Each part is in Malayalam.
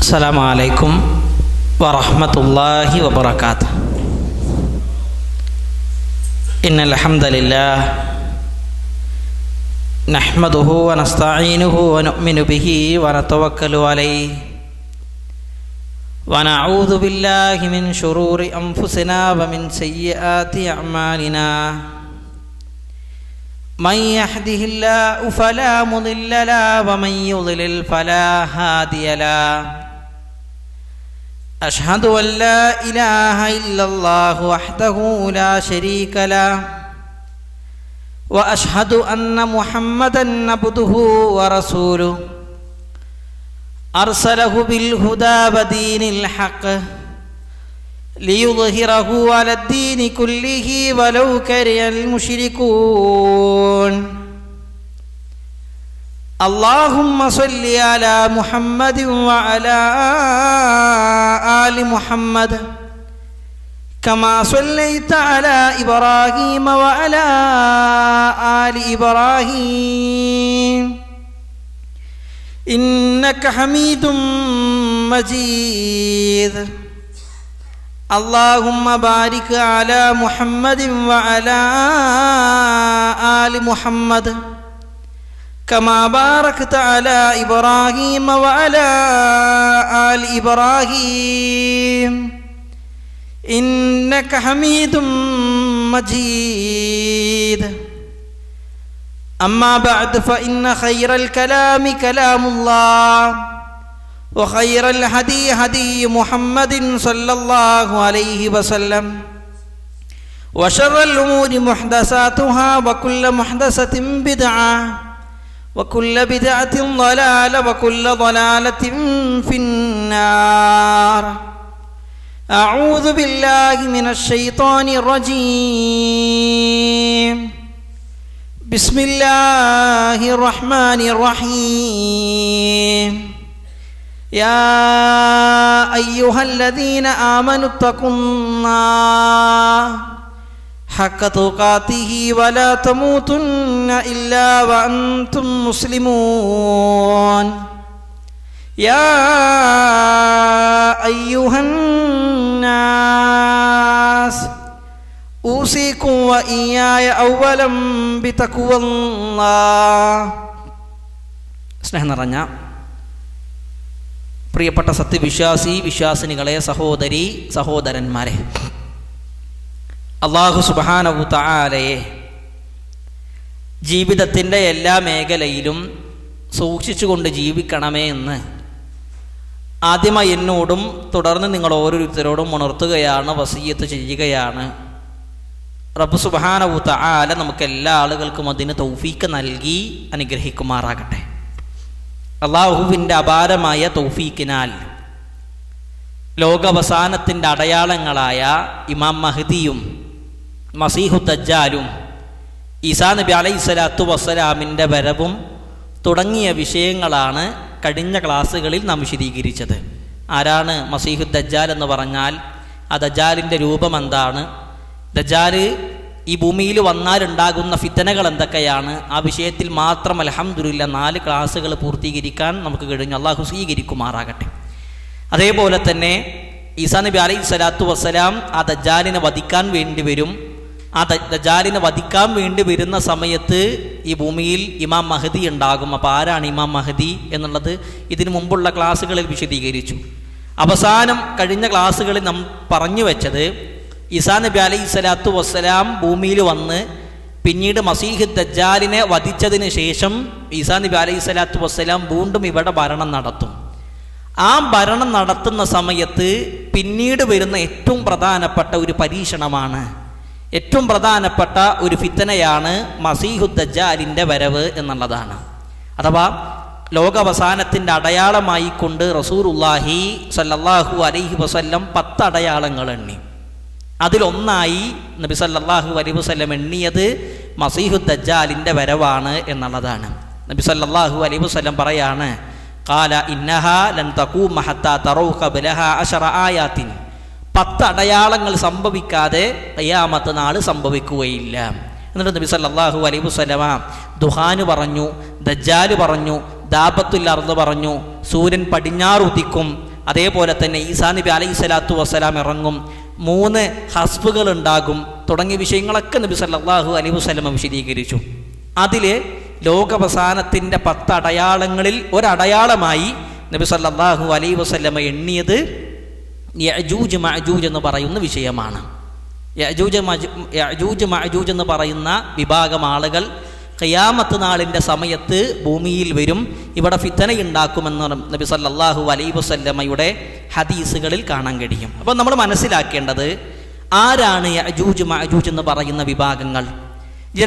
السلام عليكم ورحمة الله وبركاته. إن الحمد لله نحمده ونستعينه ونؤمن به ونتوكل عليه ونعوذ بالله من شرور أنفسنا ومن سيئات أعمالنا. من يهده الله فلا مضل له ومن يضلل فلا هادي له. أشهد أن لا إله إلا الله وحده لا شريك له وأشهد أن محمدا عبده ورسوله أرسله بالهدى ودين الحق ليظهره على الدين كله ولو كره المشركون. اللهم صل على محمد وعلى آل محمد كما صليت على إبراهيم وعلى آل إبراهيم إنك حميد مجيد. اللهم بارك على محمد وعلى آل محمد كما باركت على إبراهيم وعلى آل إبراهيم إنك حميد مجيد. أما بعد فإن خير الكلام كلام الله وخير الهدي هدي محمد صلى الله عليه وسلم وشر الأمور محدثاتها وكل محدثة بدعة وكل بدعة ضلالة وكل ضلالة في النار. أعوذ بالله من الشيطان الرجيم. بسم الله الرحمن الرحيم. يا أيها الذين آمنوا اتقوا الله حق تقاته ولا تموتن إلا وأنتم مسلمون. يا أيها الناس أوصيكم وإياي أولا بتقوى الله. സ്നേഹം നിറഞ്ഞ പ്രിയപ്പെട്ട വിശ്വാസിനികളെ, സഹോദരി സഹോദരന്മാരെ, അല്ലാഹു സുബ്ഹാനഹു തആലയെ ജീവിതത്തിൻ്റെ എല്ലാ മേഖലയിലും സൂക്ഷിച്ചുകൊണ്ട് ജീവിക്കണമേ എന്ന് ആദ്യമായി എന്നോടും തുടർന്ന് നിങ്ങൾ ഓരോരുത്തരോടും ഉണർത്തുകയാണ്, വസിയ്യത്ത് ചെയ്യുകയാണ്. റബ്ബ് സുബ്ഹാനഹു തആല നമുക്ക് എല്ലാ ആളുകൾക്കും അതിന് തൗഫീക്ക് നൽകി അനുഗ്രഹിക്കുമാറാകട്ടെ. അള്ളാഹുവിൻ്റെ അപാരമായ തൗഫീക്കിനാൽ ലോകാവസാനത്തിൻ്റെ അടയാളങ്ങളായ ഇമാം മഹ്ദിയും മസീഹു ദജ്ജാലും ഈസാ നബി അലൈഹിസ്സലാത്തു വസ്സലാമിൻ്റെ വരവും തുടങ്ങിയ വിഷയങ്ങളാണ് കഴിഞ്ഞ ക്ലാസ്സുകളിൽ നാം വിശദീകരിച്ചത്. ആരാണ് മസീഹു ദജ്ജാൽ എന്ന് പറഞ്ഞാൽ ആ ദജ്ജാലിൻ്റെ രൂപം എന്താണ്, ദജ്ജാൽ ഈ ഭൂമിയിൽ വന്നാലുണ്ടാകുന്ന ഫിത്തനകൾ എന്തൊക്കെയാണ്, ആ വിഷയത്തിൽ മാത്രം അൽഹംദുലില്ലാ 4 ക്ലാസ്സുകൾ പൂർത്തീകരിക്കാൻ നമുക്ക് കഴിഞ്ഞു. അള്ളാഹു സ്വീകരിക്കുമാറാകട്ടെ. അതേപോലെ തന്നെ ഈസാ നബി അലൈഹിസ്സലാത്തു വസ്സലാം ആ ദജ്ജാലിനെ വധിക്കാൻ വേണ്ടി വരും. ആ ദജ്ജാലിനെ വധിക്കാൻ വേണ്ടി വരുന്ന സമയത്ത് ഈ ഭൂമിയിൽ ഇമാം മഹ്ദി ഉണ്ടാകും. അപ്പോൾ ആരാണ് ഇമാം മഹ്ദി എന്നുള്ളത് ഇതിനു മുമ്പുള്ള ക്ലാസ്സുകളിൽ വിശദീകരിച്ചു. അവസാനം കഴിഞ്ഞ ക്ലാസ്സുകളിൽ നാം പറഞ്ഞു വെച്ചത് ഈസാ നബി അലൈഹിസ്സലാത്തു വസ്സലാം ഭൂമിയിൽ വന്ന് പിന്നീട് മസീഹ് ദജ്ജാലിനെ വധിച്ചതിന് ശേഷം ഈസാ നബി അലൈഹിസ്സലാത്തു വസ്സലാം വീണ്ടും ഇവിടെ ഭരണം നടത്തും. ആ ഭരണം നടത്തുന്ന സമയത്ത് പിന്നീട് വരുന്ന ഏറ്റവും പ്രധാനപ്പെട്ട ഒരു പരീക്ഷണമാണ്, ഏറ്റവും പ്രധാനപ്പെട്ട ഒരു ഫിത്തനയാണ് മസീഹു ദജ്ജാലിൻ്റെ വരവ് എന്നുള്ളതാണ്. അഥവാ ലോകാവസാനത്തിൻ്റെ അടയാളമായി കൊണ്ട് റസൂലുള്ളാഹി സ്വല്ലല്ലാഹു അലൈഹി വസല്ലം 10 അടയാളങ്ങൾ എണ്ണി. അതിലൊന്നായി നബി സല്ലല്ലാഹു അലൈഹി വസല്ലം എണ്ണിയത് മസീഹു ദജ്ജാലിൻ്റെ വരവാണ് എന്നുള്ളതാണ്. നബി സല്ലല്ലാഹു അലൈഹി വസല്ലം പറയാണ്, ഖാല ഇന്നഹാ ലൻ തഖൂമ ഹത്താ തറൗ ഖബ്ലഹാ 10 ആയാത്തിൻ. 10 അടയാളങ്ങൾ സംഭവിക്കാതെ ഖിയാമത്ത് നാൾ സംഭവിക്കുകയില്ല. എന്നിട്ട് നബി സല്ലല്ലാഹു അലൈഹി വസല്ലമ ദുഹാന് പറഞ്ഞു, ദജ്ജാൽ പറഞ്ഞു, ദാബത്തുൽ അർദ് പറഞ്ഞു, സൂര്യൻ പടിഞ്ഞാറുദിക്കും, അതേപോലെ തന്നെ ഈസാ നബി അലൈഹി സ്വലാത്തു വസ്സലാം ഇറങ്ങും, 3 ഹസ്ബുകൾ ഉണ്ടാകും തുടങ്ങിയ വിഷയങ്ങളൊക്കെ നബി സല്ലല്ലാഹു അലൈഹി വസല്ലം വിശദീകരിച്ചു. അതിൽ ലോകാവസാനത്തിൻ്റെ 10 അടയാളങ്ങളിൽ ഒരടയാളമായി നബി സല്ലല്ലാഹു അലൈഹി വസല്ലം എണ്ണിയത് യഅജൂജ് മഅജൂജ് എന്ന് പറയുന്ന വിഷയമാണ്. യഅജൂജ് മഅജൂജ് എന്ന് പറയുന്ന വിഭാഗം ആളുകൾ ഖിയാമത്ത് നാളിൻ്റെ സമയത്ത് ഭൂമിയിൽ വരും, ഇവിടെ ഫിത്നയുണ്ടാക്കുമെന്ന് നബി സല്ലല്ലാഹു അലൈഹി വസല്ലമയുടെ ഹദീസുകളിൽ കാണാൻ കഴിയും. അപ്പോൾ നമ്മൾ മനസ്സിലാക്കേണ്ടത് ആരാണ് യഅജൂജ് മഅജൂജ് എന്ന് പറയുന്ന വിഭാഗങ്ങൾ,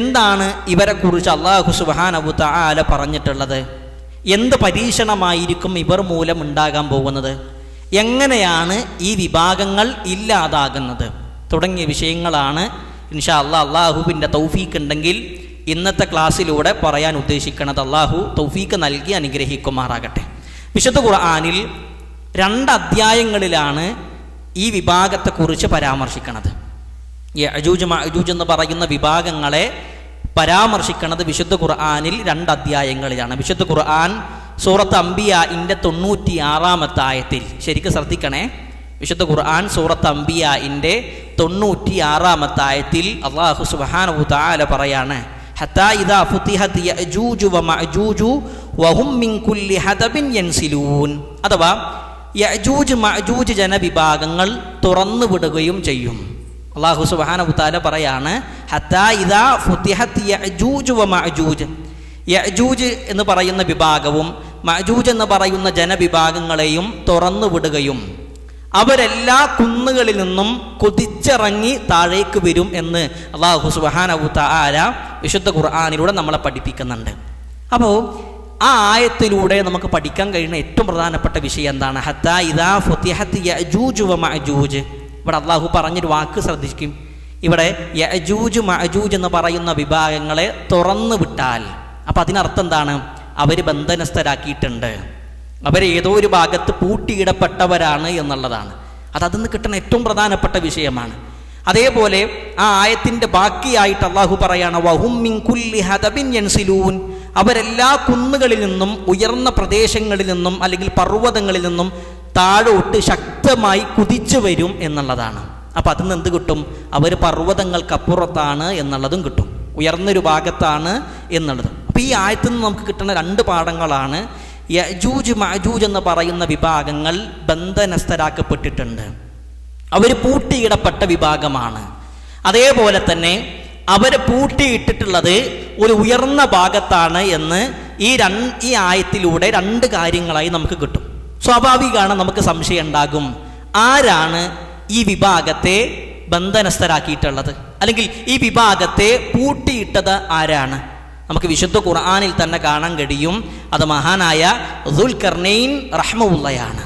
എന്താണ് ഇവരെക്കുറിച്ച് അല്ലാഹു സുബ്ഹാനഹു തആല പറഞ്ഞിട്ടുള്ളത്, എന്ത് പരീക്ഷണമായിരിക്കും ഇവർ മൂലം ഉണ്ടാകാൻ പോകുന്നത്, എങ്ങനെയാണ് ഈ വിഭാഗങ്ങൾ ഇല്ലാതാകുന്നത് തുടങ്ങിയ വിഷയങ്ങളാണ് ഇൻഷാ അല്ലാഹ് അല്ലാഹുവിൻ്റെ തൗഫീഖ് ഉണ്ടെങ്കിൽ ഇന്നത്തെ ക്ലാസ്സിലൂടെ പറയാൻ ഉദ്ദേശിക്കുന്നത്. അല്ലാഹു തൗഫീഖ് നൽകി അനുഗ്രഹിക്കുമാറാകട്ടെ. വിശുദ്ധ ഖുർആനിൽ 2 അധ്യായങ്ങളിലാണ് ഈ വിഭാഗത്തെക്കുറിച്ച് പരാമർശിക്കുന്നത്. യഅജൂജ് മഅജൂജ് എന്ന് പറയുന്ന വിഭാഗങ്ങളെ പരാമർശിക്കുന്നത് വിശുദ്ധ ഖുർആനിൽ 2 അധ്യായങ്ങളിലാണ്. വിശുദ്ധ ഖുർആൻ സൂറത്ത് അംബിയാഇൻ്റെ 96-ാമത്തെ ആയത്തിൽ, ശരിക്കും ശ്രദ്ധിക്കണേ, വിശുദ്ധ ഖുർആൻ സൂറത്ത് അംബിയാഇൻ്റെ 96-ാമത്തെ ആയത്തിൽ അല്ലാഹു സുബ്ഹാനഹു തആല പറയാണ്, ഹത്താ ഇദാ ഫുതിഹത് യഅജൂജു വമഅജൂജു വഹും മിൻ കുല്ലി ഹദബിൻ യൻസിലൂൻ. അഥവാ യഅജൂജ് മഅജൂജ് ജനവിഭാഗങ്ങൾ തുറന്നു വിടുകയും ചെയ്യും. അല്ലാഹു സുബ്ഹാനഹു തആല പറയാണ്, ഹത്താ ഇദാ ഫുതിഹത് യഅജൂജു വമഅജൂജ്, യഅജൂജ് എന്ന് പറയുന്ന വിഭാഗവും മഅജൂജ് എന്ന് പറയുന്ന ജനവിഭാഗങ്ങളെയും തുറന്നു വിടുകയും അവരെല്ലാ കുന്നുകളിൽ നിന്നും കുതിച്ചിറങ്ങി താഴേക്ക് വരും എന്ന് അല്ലാഹു സുബ്ഹാനഹു തആല വിശുദ്ധ ഖുർആനിലൂടെ നമ്മളെ പഠിപ്പിക്കുന്നുണ്ട്. അപ്പോൾ ആ ആയത്തിലൂടെ നമുക്ക് പഠിക്കാൻ കഴിയുന്ന ഏറ്റവും പ്രധാനപ്പെട്ട വിഷയം എന്താണ്? ഹത്താ ഇദാ ഫുതിഹത് യഅജൂജു വമഅജൂജ്. ഇവിടെ അല്ലാഹു പറഞ്ഞൊരു വാക്ക് ശ്രദ്ധിക്കും. ഇവിടെ യഅജൂജ് മഅജൂജ് എന്ന് പറയുന്ന വിഭാഗങ്ങളെ തുറന്നു വിട്ടാൽ, അപ്പം അതിനർത്ഥം എന്താണ്? അവർ ബന്ധനസ്ഥരാക്കിയിട്ടുണ്ട്, അവരേതോ ഒരു ഭാഗത്ത് പൂട്ടിയിടപ്പെട്ടവരാണ് എന്നുള്ളതാണ്. അതിന്ന് കിട്ടുന്ന ഏറ്റവും പ്രധാനപ്പെട്ട വിഷയമാണ്. അതേപോലെ ആ ആയത്തിൻ്റെ ബാക്കിയായിട്ട് അല്ലാഹു പറയാണ്, വഹും മിൻ കുല്ലി ഹദബിൻ യൻസിലൂൻ, അവരെല്ലാ കുന്നുകളിൽ നിന്നും ഉയർന്ന പ്രദേശങ്ങളിൽ നിന്നും അല്ലെങ്കിൽ പർവ്വതങ്ങളിൽ നിന്നും താഴോട്ട് ശക്തമായി കുതിച്ചു വരും എന്നുള്ളതാണ്. അപ്പം അതിന് എന്ത് കിട്ടും? അവർ പർവ്വതങ്ങൾക്കപ്പുറത്താണ് എന്നുള്ളതും കിട്ടും, ഉയർന്നൊരു ഭാഗത്താണ് എന്നുള്ളതും. അപ്പോൾ ഈ ആയത്തിൽ നിന്ന് നമുക്ക് കിട്ടുന്ന 2 പാഠങ്ങളാണ്. യഅജൂജ് മഅജൂജ് എന്ന് പറയുന്ന വിഭാഗങ്ങൾ ബന്ധനസ്ഥരാക്കപ്പെട്ടിട്ടുണ്ട്, അവർ പൂട്ടിയിടപ്പെട്ട വിഭാഗമാണ്. അതേപോലെ തന്നെ അവർ പൂട്ടിയിട്ടിട്ടുള്ളത് ഒരു ഉയർന്ന ഭാഗത്താണ് എന്ന് ഈ ആയത്തിലൂടെ 2 കാര്യങ്ങളായി നമുക്ക് കിട്ടും. സ്വാഭാവികമാണ്, നമുക്ക് സംശയം ഉണ്ടാകും, ആരാണ് ഈ വിഭാഗത്തെ ബന്ധനസ്ഥരാക്കിയിട്ടുള്ളത്, അല്ലെങ്കിൽ ഈ വിഭാഗത്തെ പൂട്ടിയിട്ടത് ആരാണ്? നമുക്ക് വിശുദ്ധ ഖുർആനിൽ തന്നെ കാണാൻ കഴിയും, അത് മഹാനായ ദുൽഖർനൈൻ റഹ്മത്തുള്ളാഹിയാണ്.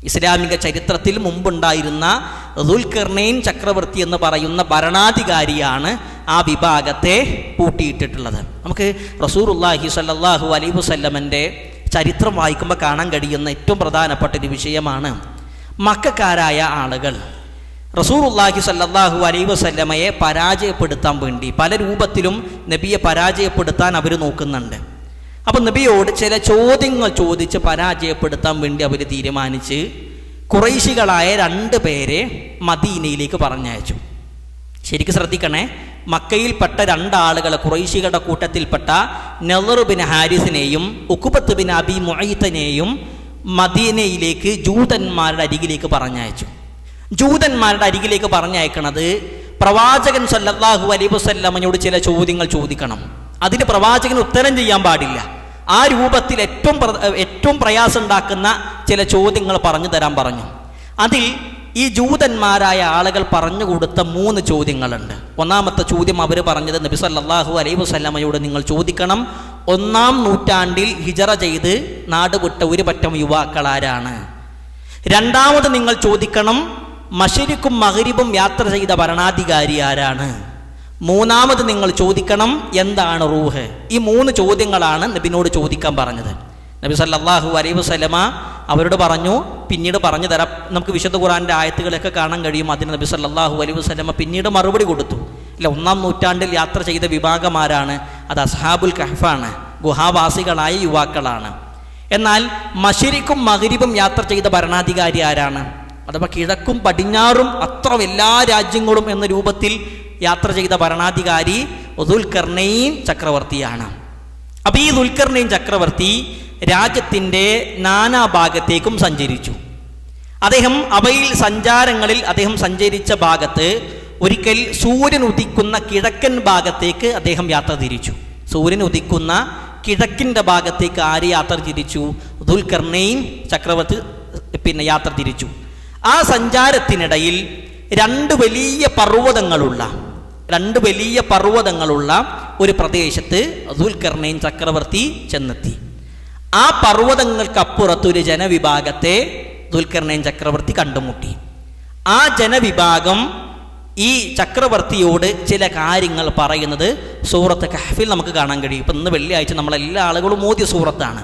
ഇസ്ലാമിക ചരിത്രത്തിൽ മുമ്പുണ്ടായിരുന്ന ദുൽഖർനൈൻ ചക്രവർത്തി എന്ന് പറയുന്ന ഭരണാധികാരിയാണ് ആ വിഭാഗത്തെ പൂട്ടിയിട്ടിട്ടുള്ളത്. നമുക്ക് റസൂലുള്ളാഹി സ്വല്ലല്ലാഹു അലൈഹി വസല്ലമൻ്റെ ചരിത്രം വായിക്കുമ്പോൾ കാണാൻ കഴിയുന്ന ഏറ്റവും പ്രധാനപ്പെട്ട ഒരു വിഷയമാണ്, മക്കക്കാരായ ആളുകൾ റസൂലുള്ളാഹി സ്വല്ലല്ലാഹു അലൈഹി വസല്ലമയെ പരാജയപ്പെടുത്താൻ വേണ്ടി പല രൂപത്തിലും നബിയെ പരാജയപ്പെടുത്താൻ അവർ നോക്കുന്നുണ്ട്. അപ്പം നബിയോട് ചില ചോദ്യങ്ങൾ ചോദിച്ച് പരാജയപ്പെടുത്താൻ വേണ്ടി അവർ തീരുമാനിച്ച് ഖുറൈശികളായ 2 പേരെ മദീനയിലേക്ക് പറഞ്ഞയച്ചു. ശരിക്കും ശ്രദ്ധിക്കണേ, മക്കയിൽപ്പെട്ട 2 ആളുകൾ, ഖുറൈശികളുടെ കൂട്ടത്തിൽപ്പെട്ട നളർ ബിൻ ഹാരിസിനെയും ഉഖബത്ത് ബിൻ അബി മുഅയ്തനെയും മദീനയിലേക്ക് ജൂതന്മാരുടെ അരികിലേക്ക് പറഞ്ഞയച്ചു. ജൂതന്മാരുടെ അരികിലേക്ക് പറഞ്ഞയക്കണത് പ്രവാചകൻ സല്ലല്ലാഹു അലൈഹി വസല്ലമയോട് ചില ചോദ്യങ്ങൾ ചോദിക്കണം, അതിന് പ്രവാചകൻ ഉത്തരം ചെയ്യാൻ പാടില്ല. ആ രൂപത്തിൽ ഏറ്റവും പ്രയാസം ഉണ്ടാക്കുന്ന ചില ചോദ്യങ്ങൾ പറഞ്ഞു തരാൻ പറഞ്ഞു. അതിൽ ഈ ജൂതന്മാരായ ആളുകൾ പറഞ്ഞു കൊടുത്ത 3 ചോദ്യങ്ങളുണ്ട്. ഒന്നാമത്തെ ചോദ്യം അവർ പറഞ്ഞത്, നബി സല്ലല്ലാഹു അലൈഹി വസല്ലമയോട് നിങ്ങൾ ചോദിക്കണം, 1-ാം നൂറ്റാണ്ടിൽ ഹിജറ ചെയ്ത് നാടുവിട്ട ഒരു പറ്റം യുവാക്കളാരാണ്? രണ്ടാമത് നിങ്ങൾ ചോദിക്കണം, മശരിക്കും മഗ്രിബും യാത്ര ചെയ്ത ഭരണാധികാരി ആരാണ്? മൂന്നാമത് നിങ്ങൾ ചോദിക്കണം, എന്താണ് റൂഹ്? ഈ 3 ചോദ്യങ്ങളാണ് നബിനോട് ചോദിക്കാൻ പറഞ്ഞത്. നബി സല്ലല്ലാഹു അലൈഹി വസല്ലമ അവരോട് പറഞ്ഞു, പിന്നീട് പറഞ്ഞു തരാം. നമുക്ക് വിശുദ്ധ ഖുർആന്റെ ആയത്തുകളൊക്കെ കാണാൻ കഴിയും. അതിന് നബി സല്ലല്ലാഹു അലൈഹി വസല്ലമ പിന്നീട് മറുപടി കൊടുത്തു. ഇല്ല, 1-ാം നൂറ്റാണ്ടിൽ യാത്ര ചെയ്ത വിഭാഗം ആരാണ്? അത് അസ്ഹാബുൽ കഹ്ഫാണ്, ഗുഹാവാസികളായ യുവാക്കളാണ്. എന്നാൽ മശരിക്കും മഗ്രിബും യാത്ര ചെയ്ത ഭരണാധികാരി ആരാണ്? അഥവാ കിഴക്കും പടിഞ്ഞാറും അത്ര എല്ലാ രാജ്യങ്ങളും എന്ന രൂപത്തിൽ യാത്ര ചെയ്ത ഭരണാധികാരി ദുൽഖർനൈൻ ചക്രവർത്തിയാണ്. അപ്പോൾ ഈ ദുൽഖർനൈൻ ചക്രവർത്തി രാജ്യത്തിൻ്റെ നാനാഭാഗത്തേക്കും സഞ്ചരിച്ചു. അദ്ദേഹം അവയിൽ സഞ്ചാരങ്ങളിൽ അദ്ദേഹം സഞ്ചരിച്ച ഭാഗത്ത് ഒരിക്കൽ സൂര്യൻ ഉദിക്കുന്ന കിഴക്കൻ ഭാഗത്തേക്ക് അദ്ദേഹം യാത്ര തിരിച്ചു. സൂര്യൻ ഉദിക്കുന്ന കിഴക്കിൻ്റെ ഭാഗത്തേക്ക് ആര് യാത്ര തിരിച്ചു? ദുൽഖർനൈൻ ചക്രവർത്തി യാത്ര തിരിച്ചു. ആ സഞ്ചാരത്തിനിടയിൽ രണ്ട് വലിയ പർവ്വതങ്ങളുള്ള ഒരു പ്രദേശത്ത് ദുൽഖർനൈൻ ചക്രവർത്തി ചെന്നെത്തി. ആ പർവ്വതങ്ങൾക്കപ്പുറത്തൊരു ജനവിഭാഗത്തെ ദുൽഖർനൈൻ ചക്രവർത്തി കണ്ടുമുട്ടി. ആ ജനവിഭാഗം ഈ ചക്രവർത്തിയോട് ചില കാര്യങ്ങൾ പറയുന്നത് സൂറത്ത് കഹ്ഫിൽ നമുക്ക് കാണാൻ കഴിയും. ഇപ്പം ഇന്ന് വെള്ളിയാഴ്ച നമ്മളെല്ലാ ആളുകളും ഓതിയ സൂറത്താണ്.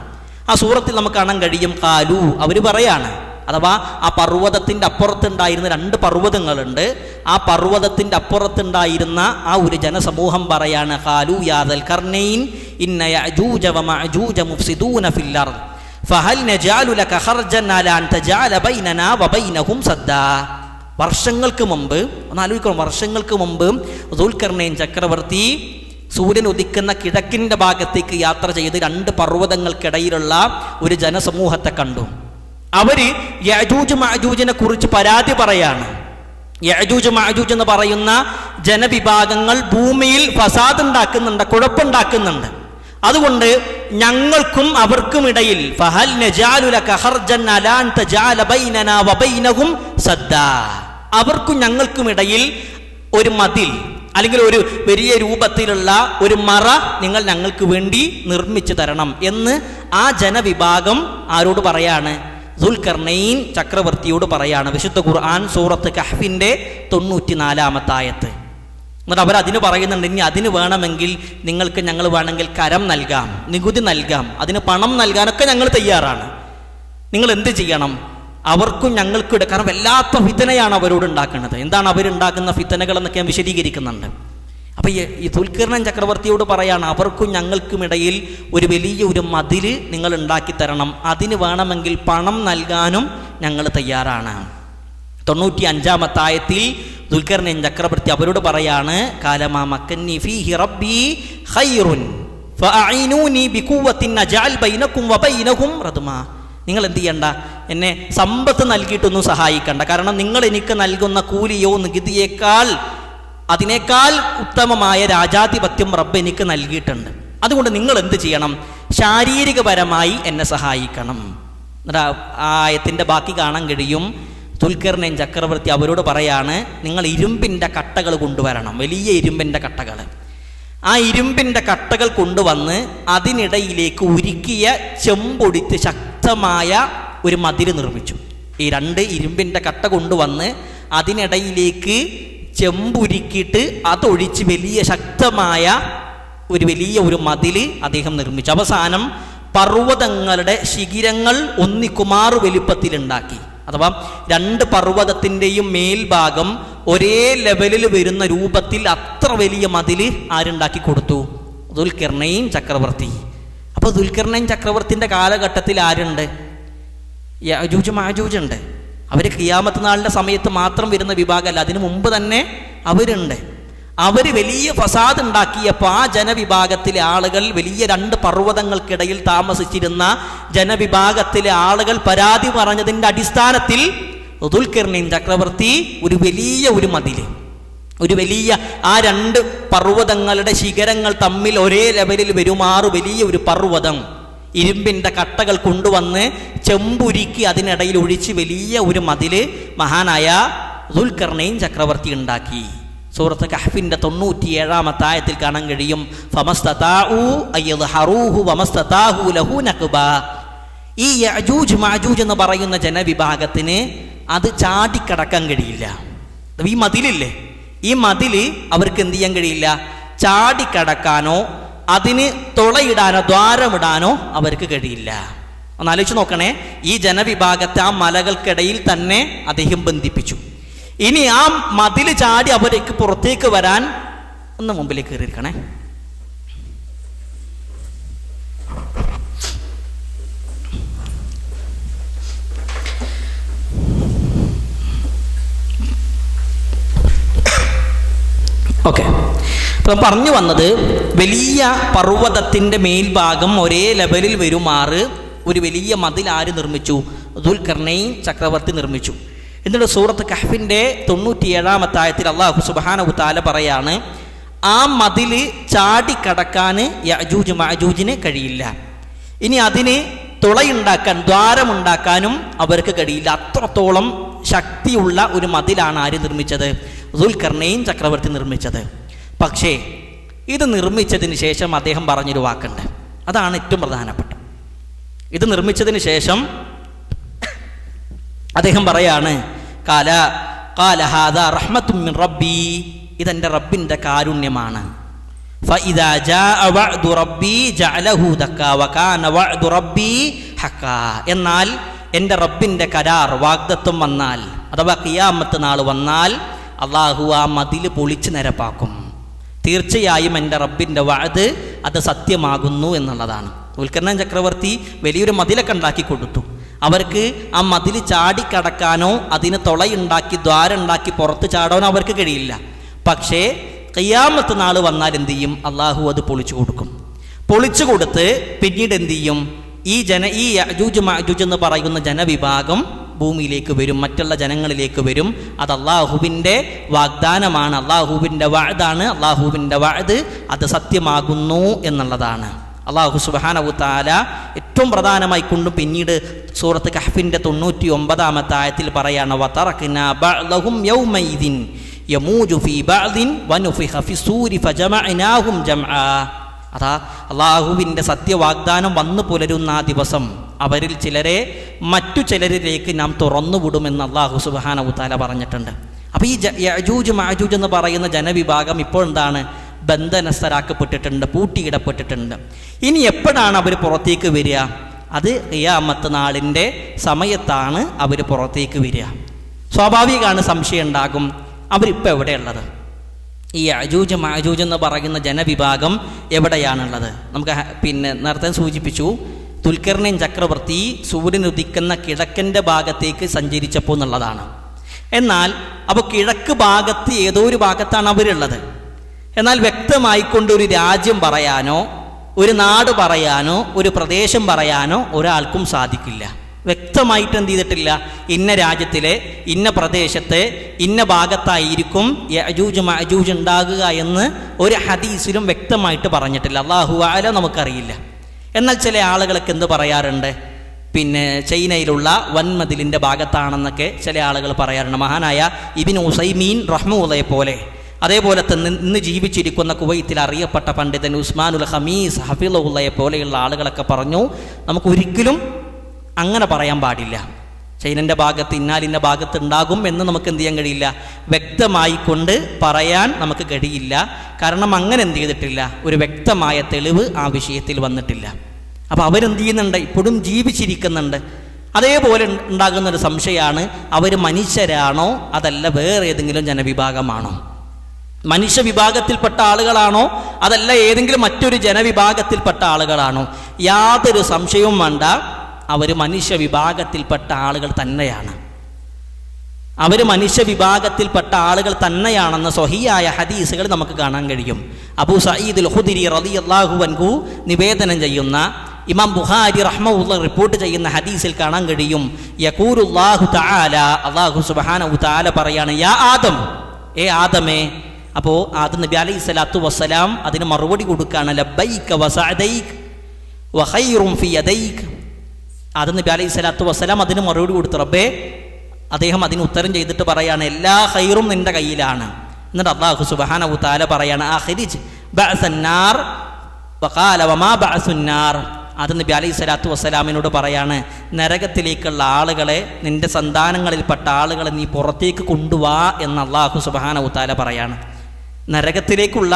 ആ സൂറത്തിൽ നമുക്ക് കാണാൻ കഴിയും കാലു, അവർ പറയാണ്, അഥവാ ആ പർവ്വതത്തിൻ്റെ അപ്പുറത്തുണ്ടായിരുന്ന രണ്ട് പർവ്വതങ്ങളുണ്ട്. ആ പർവ്വതത്തിൻ്റെ അപ്പുറത്തുണ്ടായിരുന്ന ആ ഒരു ജനസമൂഹം പറയാണ്, കാലു യാ ദുൽഖർനൈൻ ഇന്ന യഅജൂജ വമഅജൂജ മുഫ്സിദൂന ഫിൽ അർദ് ഫഹൽ നജഅലു ലക ഖർജൻ അലാ അൻ തജഅല ബൈനനാ വബൈനഹും സദ്ദാ. വർഷങ്ങൾക്ക് മുമ്പ് ദുൽഖർനൈൻ ചക്രവർത്തി സൂര്യൻ ഉദിക്കുന്ന കിഴക്കിൻ്റെ ഭാഗത്തേക്ക് യാത്ര ചെയ്ത് രണ്ട് പർവ്വതങ്ങൾക്കിടയിലുള്ള ഒരു ജനസമൂഹത്തെ കണ്ടു. അവര് യഅജൂജ് മഅജൂജിനെ കുറിച്ച് പരാതി പറയാണ്. യഅജൂജ് മഅജൂജ് എന്ന് പറയുന്ന ജനവിഭാഗങ്ങൾ ഭൂമിയിൽ ഫസാദ് ഉണ്ടാക്കുന്നുണ്ട്, കുഴപ്പമുണ്ടാക്കുന്നുണ്ട്. അതുകൊണ്ട് ഞങ്ങൾക്കും അവർക്കും ഇടയിൽ ഫഹൽ നജഅലു ലക ഖർജൻ അലാ അൻ തജഅല ബൈനനാ വബൈനഹും സദ്ദാ, അവർക്കും ഞങ്ങൾക്കും ഇടയിൽ ഒരു മതിൽ അല്ലെങ്കിൽ ഒരു വലിയ രൂപത്തിലുള്ള ഒരു മറ നിങ്ങൾ ഞങ്ങൾക്ക് വേണ്ടി നിർമ്മിച്ചു തരണം എന്ന് ആ ജനവിഭാഗം ആരോട് പറയാണ്? ദുൽഖർനൈൻ ചക്രവർത്തിയോട് പറയാണ്. വിശുദ്ധ ഖുർആൻ സൂറത്ത് കഹ്ഫിൻ്റെ 94-ാമത്തെ ആയത്ത്. എന്നിട്ട് അവരതിന് പറയുന്നുണ്ട്, ഇനി അതിന് വേണമെങ്കിൽ നിങ്ങൾക്ക് ഞങ്ങൾ വേണമെങ്കിൽ കരം നൽകാം, നികുതി നൽകാം, അതിന് പണം നൽകാനൊക്കെ ഞങ്ങൾ തയ്യാറാണ്. നിങ്ങൾ എന്ത് ചെയ്യണം? അവർക്കും ഞങ്ങൾക്കും കാരണം വല്ലാത്ത ഫിത്തനയാണ് അവരോട് ഉണ്ടാക്കുന്നത്. എന്താണ് അവരുണ്ടാക്കുന്ന ഫിത്തനകൾ എന്നൊക്കെ ഞാൻ വിശദീകരിക്കുന്നുണ്ട്. അപ്പോൾ ഈ ദുൽഖർനൈൻ ചക്രവർത്തിയോട് പറയാണ്, അവർക്കും ഞങ്ങൾക്കും ഇടയിൽ ഒരു വലിയ ഒരു മതിൽ നിങ്ങൾ ഉണ്ടാക്കി തരണം, അതിന് വേണമെങ്കിൽ പണം നൽകാനും ഞങ്ങൾ തയ്യാറാണ്. 95-ാമത്തെ ആയത്തിൽ ദുൽഖർനൈൻ ചക്രവർത്തി അവരോട് പറയാണ്, കാലമാ മക്കന്നി ഫീഹി റബ്ബി ഖൈറുൻ ഫഅഈനൂനി ബിഖുവത്തിൻ അജഅൽ ബൈനകും വബൈനഹും റദ്മാ. നിങ്ങൾ എന്ത് ചെയ്യണ്ട, എന്നെ സമ്പത്ത് നൽകിയിട്ടൊന്നും സഹായിക്കണ്ട. കാരണം നിങ്ങൾ എനിക്ക് നൽകുന്ന കൂലിയോ നികുതിയേക്കാൾ അതിനേക്കാൾ ഉത്തമമായ രാജാധിപത്യം റബ്ബ് എനിക്ക് നൽകിയിട്ടുണ്ട്. അതുകൊണ്ട് നിങ്ങൾ എന്ത് ചെയ്യണം? ശാരീരികപരമായി എന്നെ സഹായിക്കണം. എന്നിട്ട് ആ ആയത്തിൻ്റെ ബാക്കി കാണാൻ കഴിയും. ദുൽഖർനൈൻ ചക്രവർത്തി അവരോട് പറയാണ്, നിങ്ങൾ ഇരുമ്പിൻ്റെ കട്ടകൾ കൊണ്ടുവരണം, വലിയ ഇരുമ്പിൻ്റെ കട്ടകൾ. ആ ഇരുമ്പിൻ്റെ കട്ടകൾ കൊണ്ടുവന്ന് അതിനിടയിലേക്ക് ഉരുക്കിയ ചെമ്പൊടിത്ത് ശക്തമായ ഒരു മതിൽ നിർമ്മിച്ചു. ഈ രണ്ട് ഇരുമ്പിൻ്റെ കട്ട കൊണ്ടുവന്ന് അതിനിടയിലേക്ക് ചെമ്പുരുക്കിയിട്ട് അതൊഴിച്ച് വലിയ ശക്തമായ ഒരു മതിൽ അദ്ദേഹം നിർമ്മിച്ചു. അവസാനം പർവ്വതങ്ങളുടെ ശിഖിരങ്ങൾ ഒന്നിക്കുമാറ് വലിപ്പത്തിലുണ്ടാക്കി. അഥവാ രണ്ട് പർവ്വതത്തിൻ്റെയും മേൽഭാഗം ഒരേ ലെവലിൽ വരുന്ന രൂപത്തിൽ അത്ര വലിയ മതിൽ ആരുണ്ടാക്കി കൊടുത്തു? ദുൽഖർനൈൻ ചക്രവർത്തി. അപ്പോൾ ദുൽഖർനൈൻ ചക്രവർത്തിൻ്റെ കാലഘട്ടത്തിൽ ആരുണ്ട്? യഅജൂജ് മഅജൂജ് ഉണ്ട്. അവർ ഖിയാമത്ത് നാളിൻ്റെ സമയത്ത് മാത്രം വരുന്ന വിഭാഗമല്ല, അതിനു മുമ്പ് തന്നെ അവരുണ്ട്. അവർ വലിയ ഫസാദ് ഉണ്ടാക്കിയപ്പോൾ ആ ജനവിഭാഗത്തിലെ ആളുകൾ, വലിയ രണ്ട് പർവ്വതങ്ങൾക്കിടയിൽ താമസിച്ചിരുന്ന ജനവിഭാഗത്തിലെ ആളുകൾ പരാതി പറഞ്ഞതിൻ്റെ അടിസ്ഥാനത്തിൽ ദുൽഖർനൈൻ ചക്രവർത്തി ഒരു വലിയ മതിൽ, ഒരു വലിയ ആ രണ്ട് പർവ്വതങ്ങളുടെ ശിഖരങ്ങൾ തമ്മിൽ ഒരേ ലെവലിൽ വരുമാറ് വലിയ ഒരു പർവ്വതം ഇരുമ്പിൻ്റെ കട്ടകൾ കൊണ്ടുവന്ന് ചെമ്പുരുക്കി അതിനിടയിൽ ഒഴിച്ച് വലിയ ഒരു മതിൽ മഹാനായ ദുൽഖർനൈൻ ചക്രവർത്തി ഉണ്ടാക്കി. സൂറത്ത് കഹ്ഫിൻ്റെ 97-ാമത്തെ ആയത്തിൽ കാണാൻ കഴിയും, ഫമസ്തതാഉ അയ്യദ്ഹറൂഹു വമസ്തതാഹു ലഹു നഖബാ. ഈ യഅജൂജ് മഅജൂജ് എന്ന് പറയുന്ന ജനവിഭാഗത്തിന് അത് ചാടിക്കടക്കാൻ കഴിയില്ല. ഈ മതിലില്ലേ, ഈ മതിൽ അവർക്ക് എന്ത് ചെയ്യാൻ കഴിയില്ല? ചാടിക്കടക്കാനോ അതിന് തുളയിടാനോ ദ്വാരമിടാനോ അവർക്ക് കഴിയില്ല. ഒന്ന് ആലോചിച്ച് നോക്കണേ, ഈ ജനവിഭാഗത്തെ ആ മലകൾക്കിടയിൽ തന്നെ അദ്ദേഹം ബന്ധിപ്പിച്ചു. ഇനി ആ മതിൽ ചാടി അവർക്ക് പുറത്തേക്ക് വരാൻ ഒന്ന് മുമ്പിലേക്ക് കയറിയിരിക്കണേ. ഓക്കെ, അപ്പം പറഞ്ഞു വന്നത് വലിയ പർവ്വതത്തിൻ്റെ മേൽഭാഗം ഒരേ ലെവലിൽ വരുമാറ് ഒരു വലിയ മതിൽ ആര് നിർമ്മിച്ചു? ദുൽഖർനൈൻ ചക്രവർത്തി നിർമ്മിച്ചു. എന്നിട്ട് സൂറത്ത് കഹ്ഫിൻ്റെ 97-ാമത്തെ ആയത്തിൽ അല്ലാഹു സുബ്ഹാനഹു തആല പറയാണ്, ആ മതിൽ ചാടിക്കടക്കാൻ യഅജൂജ് മഅജൂജിന് കഴിയില്ല. ഇനി അതിന് തുളയുണ്ടാക്കാൻ, ദ്വാരമുണ്ടാക്കാനും അവർക്ക് കഴിയില്ല. അത്രത്തോളം ശക്തിയുള്ള ഒരു മതിലാണ് ആര് നിർമ്മിച്ചത്? ദുൽഖർനൈൻ ചക്രവർത്തി നിർമ്മിച്ചത്. പക്ഷേ ഇത് നിർമ്മിച്ചതിന് ശേഷം അദ്ദേഹം പറഞ്ഞൊരു വാക്കുണ്ട്, അതാണ് ഏറ്റവും പ്രധാനപ്പെട്ട. ഇത് നിർമ്മിച്ചതിന് ശേഷം അദ്ദേഹം പറയാണ്, ഖാല ഹാദാ റഹ്മത്തും മിൻ റബ്ബി, ഇതെൻ്റെ റബ്ബിൻ്റെ കാരുണ്യമാണ്. ഫഇദാ ജാഅ വഅദു റബ്ബി ജഅലഹു ദക്കാ വകാന വഅദു റബ്ബി ഹക്കാ. എന്നാൽ എൻ്റെ റബ്ബിൻ്റെ കരാർ, വാഗ്ദത്വം വന്നാൽ, അഥവാ ഖിയാമത്ത് നാൾ വന്നാൽ അള്ളാഹു ആ മതിൽ പൊളിച്ച് നിരപ്പാക്കും. തീർച്ചയായും എൻ്റെ റബ്ബിൻ്റെ വഅദ് അത് സത്യമാകുന്നു എന്നുള്ളതാണ്. ദുൽഖർനൈൻ ചക്രവർത്തി വലിയൊരു മതിലൊക്കെ ഉണ്ടാക്കി കൊടുത്തു. അവർക്ക് ആ മതിൽ ചാടിക്കടക്കാനോ അതിന് തുളയുണ്ടാക്കി ദ്വാരമുണ്ടാക്കി പുറത്ത് ചാടാനോ അവർക്ക് കഴിയില്ല. പക്ഷേ ഖിയാമത്ത് നാൾ വന്നാൽ എന്ത് ചെയ്യും? അള്ളാഹു അത് പൊളിച്ചു കൊടുക്കും. പൊളിച്ചു കൊടുത്ത് പിന്നീട് എന്ത് ചെയ്യും? ഈ യഅജൂജ് മഅജൂജ് എന്ന് പറയുന്ന ജനവിഭാഗം ഭൂമിയിലേക്ക് വരും, മറ്റുള്ള ജനങ്ങളിലേക്ക് വരും. അത് അള്ളാഹുവിൻ്റെ വാഗ്ദാനമാണ്, അള്ളാഹുവിൻ്റെ വഅദാണ്. അള്ളാഹുവിൻ്റെ വഅദ് അത് സത്യമാകുന്നു എന്നുള്ളതാണ്. അള്ളാഹു സുബ്ഹാനഹു തആല ഏറ്റവും പ്രധാനമായി കൊണ്ടും പിന്നീട് സൂറത്ത് കഹ്ഫിൻ്റെ 99-ാമത്തെ ആയത്തിൽ പറയാണ്, വതറക്നാ ബഅദഹും യൗമൈദിൻ യമൂജു ഫീ ബഅദിൻ വനുഫിഖ ഫിസ്സൂരി ഫജമഅനാഹും ജംആ. അതാ അള്ളാഹുവിൻ്റെ സത്യവാഗ്ദാനം വന്നു പുലരുന്ന ആ ദിവസം അവരിൽ ചിലരെ മറ്റു ചിലരിലേക്ക് നാം തുറന്നുവിടുമെന്ന് അള്ളാഹു സുബ്ഹാനഹു തആല പറഞ്ഞിട്ടുണ്ട്. അപ്പോൾ ഈ യഅജൂജ് മഅജൂജ് എന്ന് പറയുന്ന ജനവിഭാഗം ഇപ്പോൾ എന്താണ്? ബന്ധനസ്ഥരാക്കപ്പെട്ടിട്ടുണ്ട്, പൂട്ടിയിടപ്പെട്ടിട്ടുണ്ട്. ഇനി എപ്പോഴാണ് അവർ പുറത്തേക്ക് വരിക? അത് ഖിയാമത്ത് നാളിൻ്റെ സമയത്താണ് അവർ പുറത്തേക്ക് വരിക. സ്വാഭാവികമാണ്, സംശയം ഉണ്ടാകും, അവരിപ്പോൾ എവിടെയുള്ളത്? ഈ യഅജൂജ് മഅജൂജ് എന്ന് പറയുന്ന ജനവിഭാഗം എവിടെയാണുള്ളത്? നമുക്ക് നേരത്തെ സൂചിപ്പിച്ചു, ദുൽഖർനൈൻ ചക്രവർത്തി സൂര്യൻ ഉദിക്കുന്ന കിഴക്കൻ്റെ ഭാഗത്തേക്ക് സഞ്ചരിച്ചപ്പോൾ എന്നുള്ളതാണ്. എന്നാൽ അപ്പോൾ കിഴക്ക് ഭാഗത്ത് ഏതോ ഒരു ഭാഗത്താണ് അവരുള്ളത്. എന്നാൽ വ്യക്തമായിക്കൊണ്ട് ഒരു രാജ്യം പറയാനോ ഒരു നാട് പറയാനോ ഒരു പ്രദേശം പറയാനോ ഒരാൾക്കും സാധിക്കില്ല. വ്യക്തമായിട്ട് എന്ത് ചെയ്തിട്ടില്ല? ഇന്ന രാജ്യത്തിലെ ഇന്ന പ്രദേശത്തെ ഇന്ന ഭാഗത്തായിരിക്കും യഅജൂജ് മഅജൂജ് ഉണ്ടാകുക എന്ന് ഒരു ഹദീസിലും വ്യക്തമായിട്ട് പറഞ്ഞിട്ടില്ല. അല്ലാഹു അഅല, നമുക്കറിയില്ല. എന്നാൽ ചില ആളുകളൊക്കെ എന്ത് പറയാറുണ്ട്? ചൈനയിലുള്ള വൻമതിലിൻ്റെ ഭാഗത്താണെന്നൊക്കെ ചില ആളുകൾ പറയാറുണ്ട്. മഹാനായ ഇബ്നു ഉസൈമീൻ റഹ്മത്തുള്ളാഹി പോലെ, അതേപോലെ തന്നെ ഇന്ന് ജീവിച്ചിരിക്കുന്ന കുവൈത്തിൽ അറിയപ്പെട്ട പണ്ഡിതൻ ഉസ്മാനുൽ ഖമീസ് ഹഫിളഹുള്ളാഹി പോലെയുള്ള ആളുകളൊക്കെ പറഞ്ഞു, നമുക്കൊരിക്കലും അങ്ങനെ പറയാൻ പാടില്ല. ചൈനൻ്റെ ഭാഗത്ത് ഇന്നാലിൻ്റെ ഭാഗത്ത് ഉണ്ടാകും എന്ന് നമുക്ക് എന്ത് ചെയ്യാൻ കഴിയില്ല? വ്യക്തമായി കൊണ്ട് പറയാൻ നമുക്ക് കഴിയില്ല. കാരണം അങ്ങനെ എന്ത് ചെയ്തിട്ടില്ല? ഒരു വ്യക്തമായ തെളിവ് ആ വിഷയത്തിൽ വന്നിട്ടില്ല. അപ്പോൾ അവരെന്ത് ചെയ്യുന്നുണ്ട്? ഇപ്പോഴും ജീവിച്ചിരിക്കുന്നുണ്ട്. അതേപോലെ ഉണ്ടാകുന്നൊരു സംശയമാണ്, അവർ മനുഷ്യരാണോ അതല്ല വേറെ ഏതെങ്കിലും ജനവിഭാഗമാണോ? മനുഷ്യ വിഭാഗത്തിൽപ്പെട്ട ആളുകളാണോ അതല്ല ഏതെങ്കിലും മറ്റൊരു ജനവിഭാഗത്തിൽപ്പെട്ട ആളുകളാണോ? യാതൊരു സംശയവും വേണ്ട, അവർ മനുഷ്യ വിഭാഗത്തിൽപ്പെട്ട ആളുകൾ തന്നെയാണ്. അവർ മനുഷ്യ വിഭാഗത്തിൽപ്പെട്ട ആളുകൾ തന്നെയാണെന്ന് സ്വഹീഹായ ഹദീസുകൾ നമുക്ക് കാണാൻ കഴിയും. അബൂ സഈദുൽ ഖുദരി റളിയല്ലാഹു അൻഹു നിവേദനം ചെയ്യുന്ന, ഇമാം ബുഖാരി റഹ്മത്തുള്ളാഹി റിപ്പോർട്ട് ചെയ്യുന്ന ഹദീസിൽ കാണാൻ കഴിയും, യഖൂലുല്ലാഹു തആല, അല്ലാഹു സുബ്ഹാനഹു തആല പറയാണ്, യാ ആദം, ഏ ആദമേ. അപ്പോൾ ആദം നബി അലൈഹി സ്വലാത്തു വസ്സലാം അതിന് മറുപടി കൊടുക്കുകയാണ്, ലബ്ബൈക വസഅദൈക വഖൈറും ഫി യദൈക. ആദം നബി അലൈഹി സ്വലാത്തു വസ്സലാം അതിന് മറുപടി കൊടുത്തു, റബ്ബേ. അദ്ദേഹം അതിന് ഉത്തരം ചെയ്തിട്ട് പറയാണ്, എല്ലാ ഖൈറും നിന്റെ കയ്യിലാണ്. എന്നിട്ട് അല്ലാഹു സുബ്ഹാനഹു തആല പറയാണ്, അഖ്രിജ് ബഅസന്നാർ വഖാല വമാ ബഅസുന്നാർ. ആദം നബി അലൈഹി സ്വലാത്തു വസ്സലാമിനോട് പറയാണ്, നരകത്തിലേക്കുള്ള ആളുകളെ, നിന്റെ സന്താനങ്ങളിൽപ്പെട്ട ആളുകളെ നീ പുറത്തേക്ക് കൊണ്ടുവാ എന്ന് അല്ലാഹു സുബ്ഹാനഹു തആല പറയാണ്. നരകത്തിലേക്കുള്ള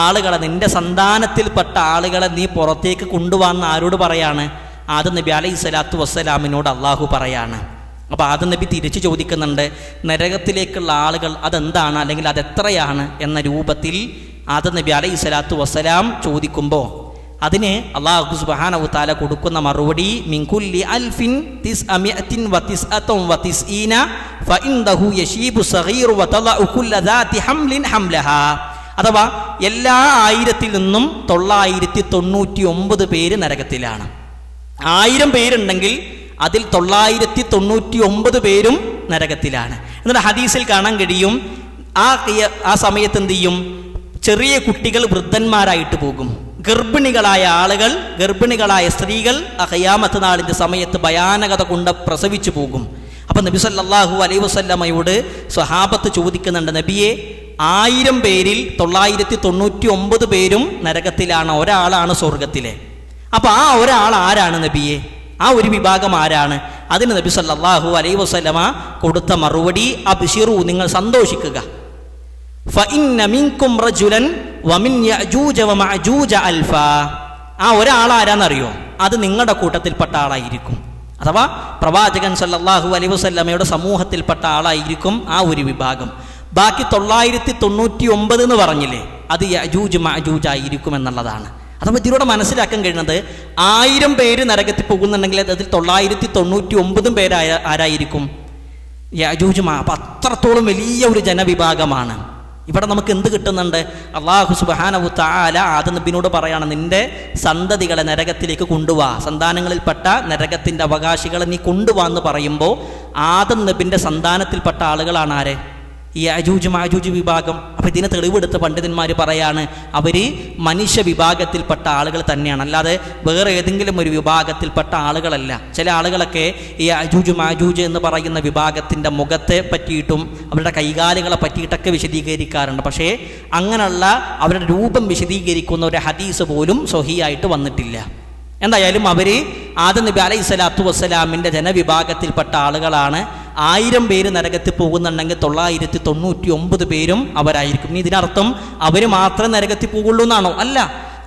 ആളുകളെ, നിന്റെ സന്താനത്തിൽപ്പെട്ട ആളുകളെ നീ പുറത്തേക്ക് കൊണ്ടുപോകാന്ന് ആരോട് പറയാണ്? ആദം നബി അലൈഹി സ്വലാത്തു വസ്സലാമിനോട് അള്ളാഹു പറയാണ്. അപ്പോൾ ആദം നബി തിരിച്ചു ചോദിക്കുന്നുണ്ട്, നരകത്തിലേക്കുള്ള ആളുകൾ അതെന്താണ്, അല്ലെങ്കിൽ അതെത്രയാണ് എന്ന രൂപത്തിൽ ആദം നബി അലൈഹി സ്വലാത്തു വസ്സലാം ചോദിക്കുമ്പോൾ അതിന് അല്ലാഹു സുബ്ഹാനഹു തആല കൊടുക്കുന്ന മറുപടി, മിൻ കുല്ലി അൽഫിൻ തിസ്അമിഅത്തിൻ വതിസ്അതൻ വതിസ്ഈന ഫഇൻദഹു യശീബു സഗീറു വതളഉ കുല്ല ദാതി ഹംലിൻ ഹംലഹാ. അഥവാ എല്ലാ 1000-ൽ നിന്നും 999 പേര് നരകത്തിലാണ്. 1000 പേരുണ്ടെങ്കിൽ അതിൽ 999 പേരും നരകത്തിലാണ്. എന്നിട്ട് ഹദീസിൽ കാണാൻ കഴിയും ആ സമയത്ത് എന്ത് ചെയ്യും? ചെറിയ കുട്ടികൾ വൃദ്ധന്മാരായിട്ട് പോകും. ഗർഭിണികളായ ആളുകൾ, ഗർഭിണികളായ സ്ത്രീകൾ ആ ഖിയാമത്ത് നാളിൻ്റെ സമയത്ത് ഭയാനകത കൊണ്ട് പ്രസവിച്ചു പോകും. അപ്പം നബി സല്ലല്ലാഹു അലൈഹി വസല്ലമയോട് സ്വഹാബത്ത് ചോദിക്കുന്നുണ്ട്, നബിയെ 1000 പേരിൽ 999 പേരും നരകത്തിലാണ്, ഒരാളാണ് സ്വർഗത്തിലെ. അപ്പം ആ ഒരാൾ ആരാണ് നബിയെ? ആ ഒരു വിഭാഗം ആരാണ്? അതിന് നബി സല്ലല്ലാഹു അലൈഹി വസല്ലമ കൊടുത്ത മറുപടി, അബ്ശിറു, നിങ്ങൾ സന്തോഷിക്കുക. ഫഇന്ന മിൻകും റജുലൻ വമിൻ യഅജൂജ വമഅജൂജ അൽഫ. ആ ഒരാളാരാന്നറിയോ? അത് നിങ്ങളുടെ കൂട്ടത്തിൽപ്പെട്ട ആളായിരിക്കും. അഥവാ പ്രവാചകൻ സല്ലല്ലാഹു അലൈഹി വസല്ലമയുടെ സമൂഹത്തിൽപ്പെട്ട ആളായിരിക്കും ആ ഒരു വിഭാഗം. ബാക്കി 999 എന്ന് പറഞ്ഞില്ലേ, അത് യഅജൂജ് മഅജൂജ് ആയിരിക്കും എന്നുള്ളതാണ്. അഥവാ ഇതിലൂടെ മനസ്സിലാക്കാൻ കഴിയുന്നത് 1000 പേര് നരകത്തിൽ പോകുന്നുണ്ടെങ്കിൽ അതിൽ 999 പേര് ആരായിരിക്കും? യഅജൂജ്. അപ്പം അത്രത്തോളം വലിയ ഒരു ജനവിഭാഗമാണ്. ഇവിടെ നമുക്ക് എന്ത് കിട്ടുന്നുണ്ട്? അല്ലാഹു സുബ്ഹാനഹു തആല ആദം നബിയോട് പറയാണ്, നിന്റെ സന്തതികളെ നരകത്തിലേക്ക് കൊണ്ടുപോവാ, സന്താനങ്ങളിൽപ്പെട്ട നരകത്തിൻ്റെ അവകാശികളെ നീ കൊണ്ടുപോവാ എന്ന് പറയുമ്പോൾ ആദം നബിൻ്റെ സന്താനത്തിൽപ്പെട്ട ആളുകളാണ് ആരെ? ഈ യഅജൂജ് മഅജൂജ് വിഭാഗം. അപ്പം ഇതിന് തെളിവെടുത്ത് പണ്ഡിതന്മാർ പറയാണ്, അവർ മനുഷ്യ വിഭാഗത്തിൽപ്പെട്ട ആളുകൾ തന്നെയാണ്, അല്ലാതെ വേറെ ഏതെങ്കിലും ഒരു വിഭാഗത്തിൽപ്പെട്ട ആളുകളല്ല. ചില ആളുകളൊക്കെ ഈ യഅജൂജ് മഅജൂജ് എന്ന് പറയുന്ന വിഭാഗത്തിൻ്റെ മുഖത്തെ പറ്റിയിട്ടും അവരുടെ കൈകാലുകളെ പറ്റിയിട്ടൊക്കെ വിശദീകരിക്കാറുണ്ട്. പക്ഷേ അങ്ങനെയുള്ള അവരുടെ രൂപം വിശദീകരിക്കുന്ന ഒരു ഹദീസ് പോലും സ്വഹീഹായിട്ട് വന്നിട്ടില്ല. എന്തായാലും അവർ ആദം നബി അലൈഹി സ്വലാത്തു വസ്സലാമിൻ്റെ ജനവിഭാഗത്തിൽപ്പെട്ട ആളുകളാണ്. 1000 പേര് നരകത്തിൽ പോകുന്നുണ്ടെങ്കിൽ 999 പേരും അവരായിരിക്കും. ഇനി ഇതിനർത്ഥം അവർ മാത്രമേ നരകത്തിൽ പോകുള്ളൂ എന്നാണോ? അല്ല.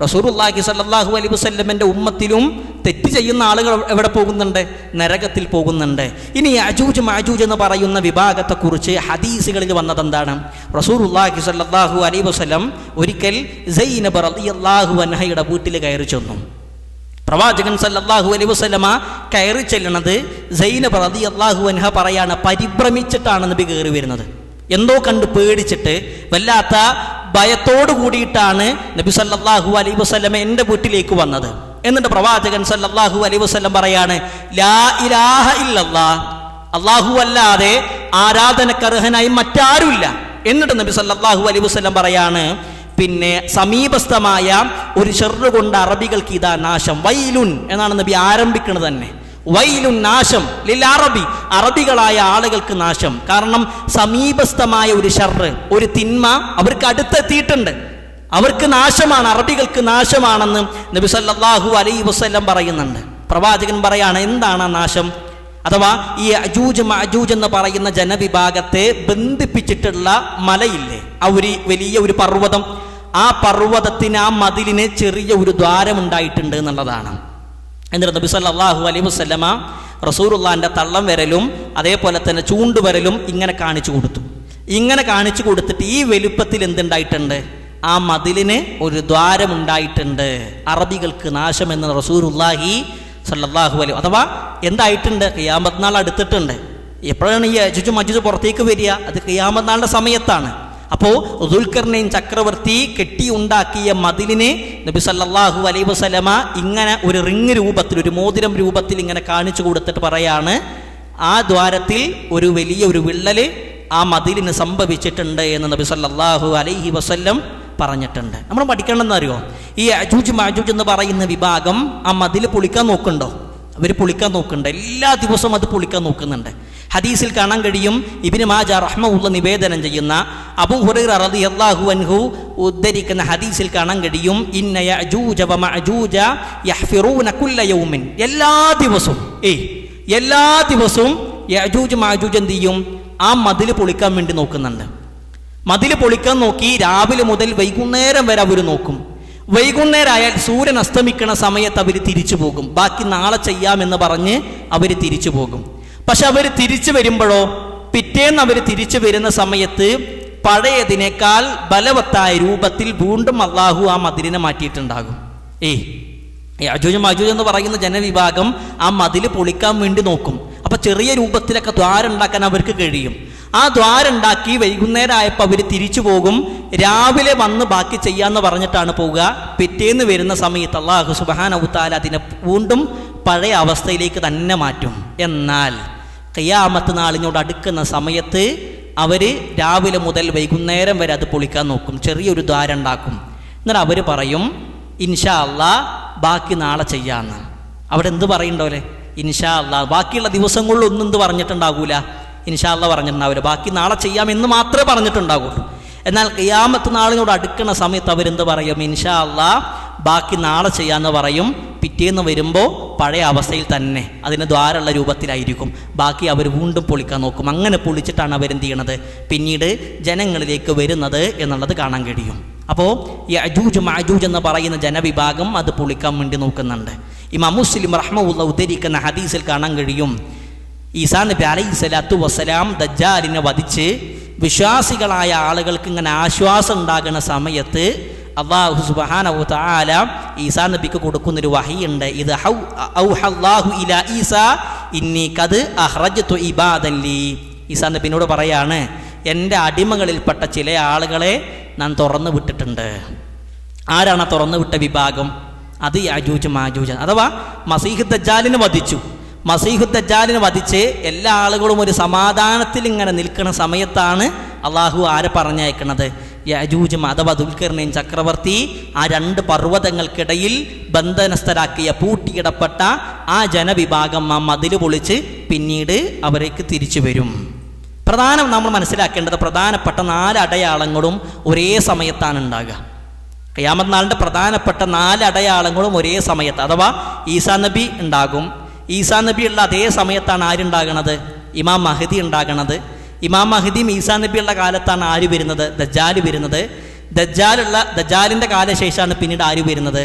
റസൂലുള്ളാഹി സ്വല്ലല്ലാഹു അലൈഹി വസല്ലമയുടെ ഉമ്മത്തിലും തെറ്റ് ചെയ്യുന്ന ആളുകൾ എവിടെ പോകുന്നുണ്ട്? നരകത്തിൽ പോകുന്നുണ്ട്. ഇനി യഅജൂജ് മഅജൂജ് എന്ന് പറയുന്ന വിഭാഗത്തെക്കുറിച്ച് ഹദീസുകളിൽ വന്നതെന്താണ്? റസൂലുള്ളാഹി സ്വല്ലല്ലാഹു അലൈഹി വസല്ലം ഒരിക്കൽ സൈനബ് റളിയല്ലാഹു അൻഹയുടെ വീട്ടിൽ കയറി ചെന്നു. പ്രവാചകൻ സല്ലല്ലാഹു അലൈഹി വസല്ലമ കയറി ചെല്ലുന്നത് സൈനബ് റളിയല്ലാഹു അൻഹ പറയാണ്, പരിഭ്രമിച്ചിട്ടാണ് നബി കയറി വരുന്നത്. എന്തോ കണ്ട് പേടിച്ചിട്ട് വല്ലാത്ത ഭയത്തോട് കൂടിയിട്ടാണ് നബി സല്ലല്ലാഹു അലൈഹി വസല്ലമ എൻ്റെ വീട്ടിലേക്ക് വന്നത്. എന്നിട്ട് പ്രവാചകൻ സല്ലല്ലാഹു അലൈഹി വസല്ലം പറയാണ്, ലാ ഇലാഹ ഇല്ലല്ലാഹ്, അല്ലാഹു അല്ലാതെ ആരാധനക്കർഹനായി മറ്റാരുമില്ല. എന്നിട്ട് നബി സല്ലല്ലാഹു അലൈഹി വസല്ലം പറയാണ്, പിന്നെ സമീപസ്ഥമായ ഒരു ഷർറ് കൊണ്ട് അറബികൾക്ക് ഇതാ നാശം, വൈലുൻ എന്നാണ് നബി ആരംഭിക്കുന്നത് തന്നെ. വൈലുൻ, നാശം, ലിൽ അറബി, അറബികളായ ആളുകൾക്ക് നാശം. കാരണം സമീപസ്ഥമായ ഒരു ഷർറ്, ഒരു തിന്മ അവർക്ക് അടുത്തെത്തിയിട്ടുണ്ട്, അവർക്ക് നാശമാണ്, അറബികൾക്ക് നാശമാണെന്ന് നബി സല്ലല്ലാഹു അലൈഹി വസല്ലം പറയുന്നുണ്ട്. പ്രവാചകൻ പറയാണ്, എന്താണ് ആ നാശം? അഥവാ ഈ യഅജൂജ് മഅജൂജ് എന്ന് പറയുന്ന ജനവിഭാഗത്തെ ബന്ധിപ്പിച്ചിട്ടുള്ള മലയില്ലേ, ആ ഒരു വലിയ ഒരു പർവ്വതം, ആ പർവ്വതത്തിന്, ആ മതിലിന് ചെറിയ ഒരു ദ്വാരമുണ്ടായിട്ടുണ്ട് എന്നുള്ളതാണ്. എന്നിട്ട് നബി സല്ലല്ലാഹു അലൈഹി വസല്ലമ റസൂലുള്ളാഹിന്റെ തള്ളം വിരലും അതേപോലെ തന്നെ ചൂണ്ടുവിരലും ഇങ്ങനെ കാണിച്ചു കൊടുത്തു. ഇങ്ങനെ കാണിച്ചു കൊടുത്തിട്ട് ഈ വലുപ്പത്തിൽ എന്തുണ്ടായിട്ടുണ്ട്? ആ മതിലിന് ഒരു ദ്വാരമുണ്ടായിട്ടുണ്ട്, അറബികൾക്ക് നാശമെന്ന് റസൂലുള്ളാഹി സല്ലല്ലാഹു അലൈഹി. അഥവാ എന്തായിട്ടുണ്ട്? ഖിയാമത്ത് നാൾ അടുത്തിട്ടുണ്ട്. എപ്പോഴാണ് ഈ യഅജൂജ് മഅജൂജ് പുറത്തേക്ക് വരിക? അത് ഖിയാമത്ത് നാളിൻ്റെ സമയത്താണ്. അപ്പോൾ ദുൽഖർനൈൻ ചക്രവർത്തി കെട്ടിയുണ്ടാക്കിയ മതിലിനെ നബി സല്ലല്ലാഹു അലൈഹി വസല്ലമ ഇങ്ങനെ ഒരു റിങ് രൂപത്തിൽ, ഒരു മോതിരം രൂപത്തിൽ ഇങ്ങനെ കാണിച്ചു കൊടുത്തിട്ട് പറയാണ്, ആ ദ്വാരത്തിൽ ഒരു വലിയ ഒരു വിള്ളൽ ആ മതിലിന് സംഭവിച്ചിട്ടുണ്ട് എന്ന് നബി സല്ലല്ലാഹു അലൈഹി വസല്ലം പറഞ്ഞിട്ടുണ്ട്. നമ്മൾ പഠിക്കണമെന്നറിയോ? ഈ യഅജൂജ് മഅജൂജ് എന്ന് പറയുന്ന വിഭാഗം ആ മതിൽ പൊളിക്കാൻ നോക്കുന്നുണ്ടോ? അവർ പൊളിക്കാൻ നോക്കുന്നുണ്ട്, എല്ലാ ദിവസവും അത് പൊളിക്കാൻ നോക്കുന്നുണ്ട്. ഹദീസിൽ കാണാൻ കഴിയും, ഇബ്നു മാജ റഹ്മഹുല്ലാഹ് നിവേദനം ചെയ്യുന്ന അബൂ ഹുറൈറ റളിയല്ലാഹു അൻഹു ഉദ്ധരിക്കുന്ന ഹദീസിൽ കാണാൻ കഴിയും, ഇന്ന യഅജൂജ വമഅജൂജ യഹ്ഫിറൂന കുല്ല യൗമിൻ, എല്ലാ ദിവസവും യഅജൂജ് മഅജൂജ് എന്ത് ചെയ്യും? ആ മതിൽ പൊളിക്കാൻ വേണ്ടി നോക്കുന്നുണ്ട്. മതിൽ പൊളിക്കാൻ നോക്കി രാവിലെ മുതൽ വൈകുന്നേരം വരെ അവർ നോക്കും. വൈകുന്നേരം ആയാൽ സൂര്യൻ അസ്തമിക്കണ സമയത്ത് അവർ തിരിച്ചു പോകും. ബാക്കി നാളെ ചെയ്യാമെന്ന് പറഞ്ഞ് അവർ തിരിച്ചു പോകും. പക്ഷെ അവർ തിരിച്ചു വരുമ്പോഴോ, പിറ്റേന്ന് അവർ തിരിച്ചു വരുന്ന സമയത്ത് പഴയതിനേക്കാൾ ബലവത്തായ രൂപത്തിൽ വീണ്ടും അള്ളാഹു ആ മതിലിനെ മാറ്റിയിട്ടുണ്ടാകും. യഅജൂജ് മഅജൂജ് എന്ന് പറയുന്ന ജനവിഭാഗം ആ മതിൽ പൊളിക്കാൻ വേണ്ടി നോക്കും. അപ്പൊ ചെറിയ രൂപത്തിലൊക്കെ ദ്വാരം ഉണ്ടാക്കാൻ അവർക്ക് കഴിയും. ആ ദ്വാരം ഉണ്ടാക്കി വൈകുന്നേരം ആയപ്പോൾ അവർ തിരിച്ചു പോകും. രാവിലെ വന്ന് ബാക്കി ചെയ്യാമെന്ന് പറഞ്ഞിട്ടാണ് പോവുക. പിറ്റേന്ന് വരുന്ന സമയത്ത് അല്ലാഹു സുബ്ഹാനഹു തആല അതിനെ വീണ്ടും പഴയ അവസ്ഥയിലേക്ക് തന്നെ മാറ്റും. എന്നാൽ ഖിയാമത്ത് നാളിനോട് അടുക്കുന്ന സമയത്ത് അവർ രാവിലെ മുതൽ വൈകുന്നേരം വരെ അത് പൊളിക്കാൻ നോക്കും. ചെറിയൊരു ദ്വാരം ഉണ്ടാക്കും. എന്നിട്ട് അവർ പറയും ഇൻഷാ അല്ലാഹ് ബാക്കി നാളെ ചെയ്യാമെന്ന്. അവിടെ എന്ത് പറയണ്ടോലെ? ഇൻഷാ അല്ലാഹ്. ബാക്കിയുള്ള ദിവസങ്ങളിൽ ഒന്നും എന്ത് പറഞ്ഞിട്ടുണ്ടാകൂല, ഇൻഷാ അല്ലാഹ് പറഞ്ഞിട്ടുണ്ടാവില്ല. ബാക്കി നാളെ ചെയ്യാമെന്ന് മാത്രമേ പറഞ്ഞിട്ടുണ്ടാകുള്ളൂ. എന്നാൽ ഖിയാമത്ത് നാളിനോട് അടുക്കുന്ന സമയത്ത് അവരെന്ത് പറയും? ഇൻഷാ അല്ലാഹ് ബാക്കി നാളെ ചെയ്യാമെന്ന് പറയും. പിറ്റേന്ന് വരുമ്പോൾ പഴയ അവസ്ഥയിൽ തന്നെ അതിന് ദ്വാരമുള്ള രൂപത്തിലായിരിക്കും. ബാക്കി അവർ വീണ്ടും പൊളിക്കാൻ നോക്കും. അങ്ങനെ പൊളിച്ചിട്ടാണ് അവരെന്ത് ചെയ്യണത്? പിന്നീട് ജനങ്ങളിലേക്ക് വരുന്നത് എന്നുള്ളത് കാണാൻ കഴിയും. അപ്പോൾ യഅജൂജ് മഅജൂജ് എന്ന് പറയുന്ന ജനവിഭാഗം അത് പൊളിക്കാൻ വേണ്ടി നോക്കുന്നുണ്ട്. ഇമാം മുസ്ലിം റഹ്മഹുല്ലാഹ് ഉദ്ധരിക്കുന്ന ഹദീസിൽ കാണാൻ കഴിയും, ഈസാ നബി അലൈഹിസ്സലാത്തു വസ്സലാം ദജ്ജാലിനെ വധിച്ച് വിശ്വാസികളായ ആളുകൾക്ക് ഇങ്ങനെ ആശ്വാസം ഉണ്ടാകുന്ന സമയത്ത് അല്ലാഹു സുബ്ഹാനഹു തആല ഈസാ നബിക്ക് കൊടുക്കുന്നൊരു വഹിയുണ്ട്. ഇത് ഔഹല്ലാഹു ഇലാ ഈസാ ഇന്നി ഖദ് അഖ്റജ്തു ഇബാദൻ ലീ. ഈസാ നബിനോട് പറയാണ്, എൻ്റെ അടിമകളിൽപ്പെട്ട ചില ആളുകളെ ഞാൻ തുറന്നു വിട്ടിട്ടുണ്ട്. ആരാണ് തുറന്നു വിട്ട വിഭാഗം? അത് യഅജൂജ് മഅജൂജ്, അഥവാ മസീഹ് ദജ്ജാലിനെ വധിച്ചു. മസീഹ് ദജ്ജാലിനെ വധിച്ച് എല്ലാ ആളുകളും ഒരു സമാധാനത്തിൽ ഇങ്ങനെ നിൽക്കുന്ന സമയത്താണ് അള്ളാഹു ആരെ പറഞ്ഞയക്കണത്? യഅജൂജ് അഥവാ ദുൽഖർനൈൻ ചക്രവർത്തി ആ രണ്ട് പർവ്വതങ്ങൾക്കിടയിൽ ബന്ധനസ്ഥരാക്കിയ പൂട്ടിയിടപ്പെട്ട ആ ജനവിഭാഗം ആ മതിൽ പൊളിച്ച് പിന്നീട് അവരേക്ക് തിരിച്ചു വരും. നമ്മൾ മനസ്സിലാക്കേണ്ടത് പ്രധാനപ്പെട്ട 4 അടയാളങ്ങളും ഒരേ സമയത്താണ് ഉണ്ടാകുക. ഖിയാമത്ത് നാളിൻ്റെ പ്രധാനപ്പെട്ട 4 അടയാളങ്ങളും ഒരേ സമയത്ത്, അഥവാ ഈസാ നബി ഉണ്ടാകും. ഈസാ നബി ഉള്ള അതേ സമയത്താണ് ആരുണ്ടാകണത്? ഇമാം മഹദി ഉണ്ടാകണത്. ഇമാം മഹദിയും ഈസാ നബിയുള്ള കാലത്താണ് ആര് വരുന്നത്? ദജ്ജാല് വരുന്നത്. ദജ്ജാലിൻ്റെ കാലശേഷമാണ് പിന്നീട് ആര് വരുന്നത്?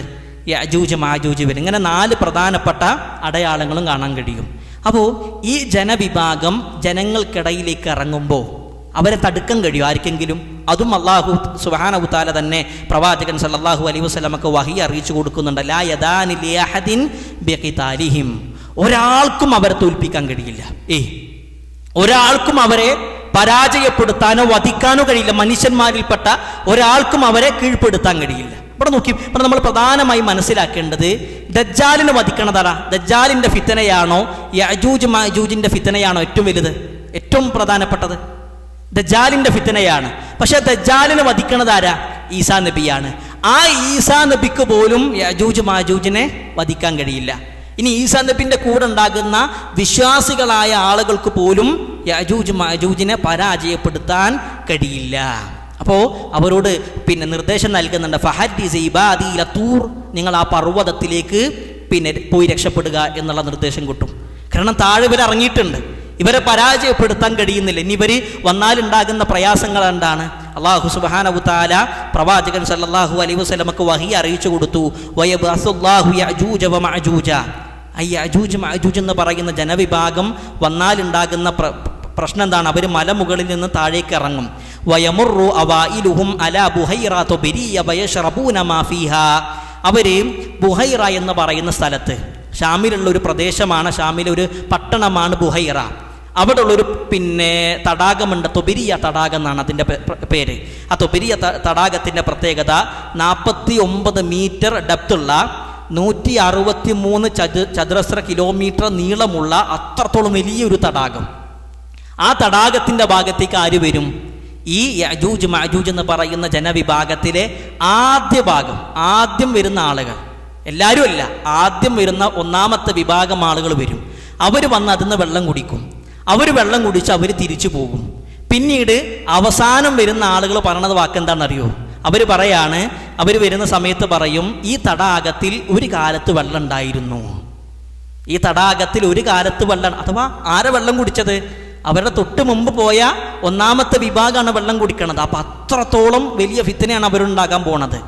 യഅജൂജ് മഅജൂജ് വരും. ഇങ്ങനെ 4 പ്രധാനപ്പെട്ട അടയാളങ്ങളും കാണാൻ കഴിയും. അപ്പോൾ ഈ ജനവിഭാഗം ജനങ്ങൾക്കിടയിലേക്ക് ഇറങ്ങുമ്പോൾ അവരെ തടുക്കാൻ കഴിയും ആർക്കെങ്കിലും? അതും അല്ലാഹു സുബ്ഹാനഹു തആല തന്നെ പ്രവാചകൻ സല്ലല്ലാഹു അലൈഹി വസല്ലമക്ക് വഹി അറിയിച്ചു കൊടുക്കുന്നുണ്ട്. ലാ യദാനി ലിഅഹദിൻ ബിഖിതാലിഹിം. ഒരാൾക്കും അവരെ തോൽപ്പിക്കാൻ കഴിയില്ല. ഒരാൾക്കും അവരെ പരാജയപ്പെടുത്താനോ വധിക്കാനോ കഴിയില്ല. മനുഷ്യന്മാരിൽപ്പെട്ട ഒരാൾക്കും അവരെ കീഴ്പ്പെടുത്താൻ കഴിയില്ല. ഇവിടെ നോക്കി, ഇവിടെ നമ്മൾ പ്രധാനമായി മനസ്സിലാക്കേണ്ടത് ദജ്ജാലിനെ വധിക്കണതാ? ദജ്ജാലിൻ്റെ ഫിത്തനയാണോ യഅജൂജ് മഅജൂജിൻ്റെ ഫിത്തനയാണോ ഏറ്റവും വലുത്? ഏറ്റവും പ്രധാനപ്പെട്ടത് ദജ്ജാലിൻ്റെ ഫിത്തനയാണ്. പക്ഷെ ദജ്ജാലിനെ വധിക്കണതാരാ? ഈസാ നബിയാണ്. ആ ഈസാ നബിക്ക് പോലും യഅജൂജ് മഅജൂജിനെ വധിക്കാൻ കഴിയില്ല. ഇനി ഈസാ നബിൻ്റെ കൂടെ ഉണ്ടാകുന്ന വിശ്വാസികളായ ആളുകൾക്ക് പോലും യഅജൂജ് മഅജൂജിനെ പരാജയപ്പെടുത്താൻ കഴിയില്ല. അപ്പോൾ അവരോട് നിർദ്ദേശം നൽകുന്നുണ്ട്, ഫഹദ്ദിസ് ഇബാദി ഇല തൂർ, നിങ്ങൾ ആ പർവ്വതത്തിലേക്ക് പോയി രക്ഷപ്പെടുക എന്നുള്ള നിർദ്ദേശം കിട്ടും. കാരണം താഴെ ഇവർ ഇറങ്ങിയിട്ടുണ്ട്, ഇവരെ പരാജയപ്പെടുത്താൻ കഴിയുന്നില്ല. ഇനി ഇവർ വന്നാലുണ്ടാകുന്ന പ്രയാസങ്ങൾ എന്താണ്? അല്ലാഹു സുബ്ഹാനഹു തആല പ്രവാചകൻ സല്ലല്ലാഹു അലൈഹി വസല്ലമക്ക് വഹി അറിയിച്ചു കൊടുത്തു, വയബ്അസുല്ലാഹു യഅജൂജ വമഅജൂജ. യഅജൂജ് മഅജൂജ് എന്ന് പറയുന്ന ജനവിഭാഗം വന്നാലുണ്ടാകുന്ന പ്രശ്നം എന്താണ്? അവർ മലമുകളിൽ നിന്ന് താഴേക്ക് ഇറങ്ങും. വയമുറു അവൈലുഹും അലാ ബുഹൈറ തുബരിയ വയശ്റബൂന മാ ഫീഹാ. അവർ ബുഹൈറ എന്ന് പറയുന്ന സ്ഥലത്ത്, ഷാമിലുള്ള ഒരു പ്രദേശമാണ്, ഷാമിലെ ഒരു പട്ടണമാണ് ബുഹൈറ. അവിടെ ഉള്ളൊരു തടാകമുണ്ട്, തൊബിരിയ തടാകം എന്നാണ് അതിൻ്റെ പേര്. ആ തൊബിരിയ തടാകത്തിൻ്റെ പ്രത്യേകത 49 മീറ്റർ ഡെപ്തുള്ള 163 ചതുരശ്ര കിലോമീറ്റർ നീളമുള്ള അത്രത്തോളം വലിയൊരു തടാകം. ആ തടാകത്തിൻ്റെ ഭാഗത്തേക്ക് ആര് വരും? ഈ യഅജൂജ് മഅജൂജ് എന്ന് പറയുന്ന ജനവിഭാഗത്തിലെ ആദ്യം വരുന്ന ആളുകൾ, എല്ലാവരും അല്ല, ആദ്യം വരുന്ന ഒന്നാമത്തെ വിഭാഗം ആളുകൾ വരും. അവർ വന്ന് അതിന്ന് വെള്ളം കുടിക്കും. അവർ വെള്ളം കുടിച്ച് അവർ തിരിച്ചു പോകും. പിന്നീട് അവസാനം വരുന്ന ആളുകൾ പറയണത് വാക്കെന്താണെന്നറിയോ? അവർ പറയാണ്, അവർ വരുന്ന സമയത്ത് പറയും, ഈ തടാകത്തിൽ ഒരു കാലത്ത് വെള്ളം ഉണ്ടായിരുന്നു. ഈ തടാകത്തിൽ ഒരു കാലത്ത് വെള്ളം, അഥവാ ആരെ വെള്ളം കുടിച്ചത്? അവരുടെ തൊട്ട് മുമ്പ് പോയ ഒന്നാമത്തെ വിഭാഗമാണ് വെള്ളം കുടിക്കണത്. അപ്പം അത്രത്തോളം വലിയ ഫിത്തനയാണ് അവരുണ്ടാകാൻ പോണത്.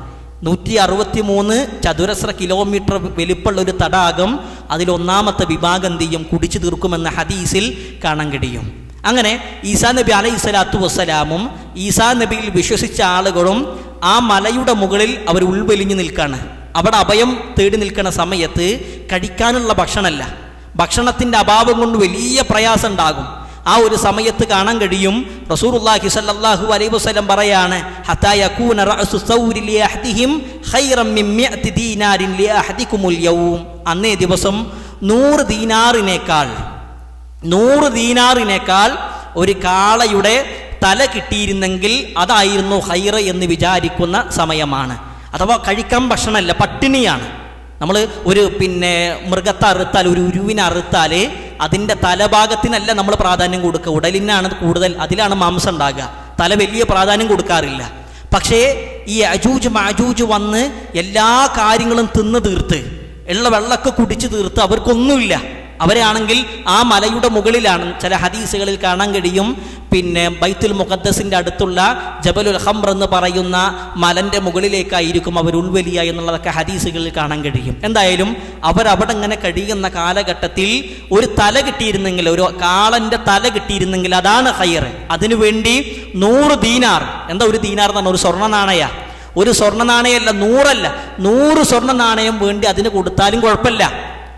163 ചതുരശ്ര കിലോമീറ്റർ വലിപ്പമുള്ള ഒരു തടാകം, അതിലൊന്നാമത്തെ വിഭാഗം എന്ത് ചെയ്യും? കുടിച്ചു തീർക്കുമെന്ന ഹദീസിൽ കാണാൻ കഴിയും. അങ്ങനെ ഈസാ നബി അലൈഹിസ്സലാത്തു വസ്സലാമും ഈസാ നബിയിൽ വിശ്വസിച്ച ആളുകളും ആ മലയുടെ മുകളിൽ അവർ ഉൾവലിഞ്ഞു നിൽക്കുകയാണ്. അവിടെ അഭയം തേടി നിൽക്കുന്ന സമയത്ത് കഴിക്കാനുള്ള ഭക്ഷണമല്ല, ഭക്ഷണത്തിൻ്റെ അഭാവം കൊണ്ട് വലിയ പ്രയാസം ഉണ്ടാകും. ആ ഒരു സമയത്ത് കാണാൻ കഴിയും റസൂലുള്ളാഹി സ്വല്ലല്ലാഹു അലൈഹി വസല്ലം പറയാണ് ഹത്താ യകൂന റഅസു സൗരി ലി അഹദിഹിം ഖൈറൻ മിൻ 100 ദീനാരിൻ ലി അഹദികുമുൽ യൗം. അന്നേ ദിവസം 100 ദീനാറിനേക്കാൾ ഒരു കാളയുടെ തല കിട്ടിയിരുന്നെങ്കിൽ അതായിരുന്നു ഖൈർ എന്ന് വിചാരിക്കുന്ന സമയമാണ്. അഥവാ കഴിക്കാൻ ഭക്ഷണമല്ല, പട്ടിണിയാണ്. നമ്മൾ ഒരു മൃഗത്തെ അറുത്താൽ, ഒരു ഉരുവിനെ അറുത്താൽ അതിൻ്റെ തലഭാഗത്തിനല്ല നമ്മൾ പ്രാധാന്യം കൊടുക്കുക, ഉടലിനാണ് കൂടുതൽ, അതിലാണ് മാംസം ഉണ്ടാകുക. തല വലിയ പ്രാധാന്യം കൊടുക്കാറില്ല. പക്ഷേ ഈ യജൂജ് മഅജൂജ് വന്ന് എല്ലാ കാര്യങ്ങളും തിന്ന് തീർത്ത്, ഉള്ള വെള്ളമൊക്കെ കുടിച്ച് തീർത്ത് അവർക്കൊന്നുമില്ല. അവരാണെങ്കിൽ ആ മലയുടെ മുകളിലാണ്. ചില ഹദീസുകളിൽ കാണാൻ കഴിയും ബൈത്തുൽ മുഖദ്ദസിൻ്റെ അടുത്തുള്ള ജബലുൽ ഖംർ എന്ന് പറയുന്ന മലൻ്റെ മുകളിലേക്കായിരിക്കും അവർ ഉൾവലിയ എന്നുള്ളതൊക്കെ ഹദീസുകളിൽ കാണാൻ കഴിയും. എന്തായാലും അവരവിടെ ഇങ്ങനെ കഴിയുന്ന കാലഘട്ടത്തിൽ ഒരു തല കിട്ടിയിരുന്നെങ്കിൽ, ഒരു കാളൻ്റെ തല കിട്ടിയിരുന്നെങ്കിൽ അതാണ് ഖൈർ. അതിനുവേണ്ടി 100 ദീനാർ, എന്താ ഒരു ദീനാർ എന്ന് പറഞ്ഞാൽ ഒരു സ്വർണ്ണ നാണയ, ഒരു സ്വർണ്ണ നാണയമല്ല, 100 സ്വർണ്ണ നാണയം വേണ്ടി അതിന് കൊടുത്താലും കുഴപ്പമില്ല.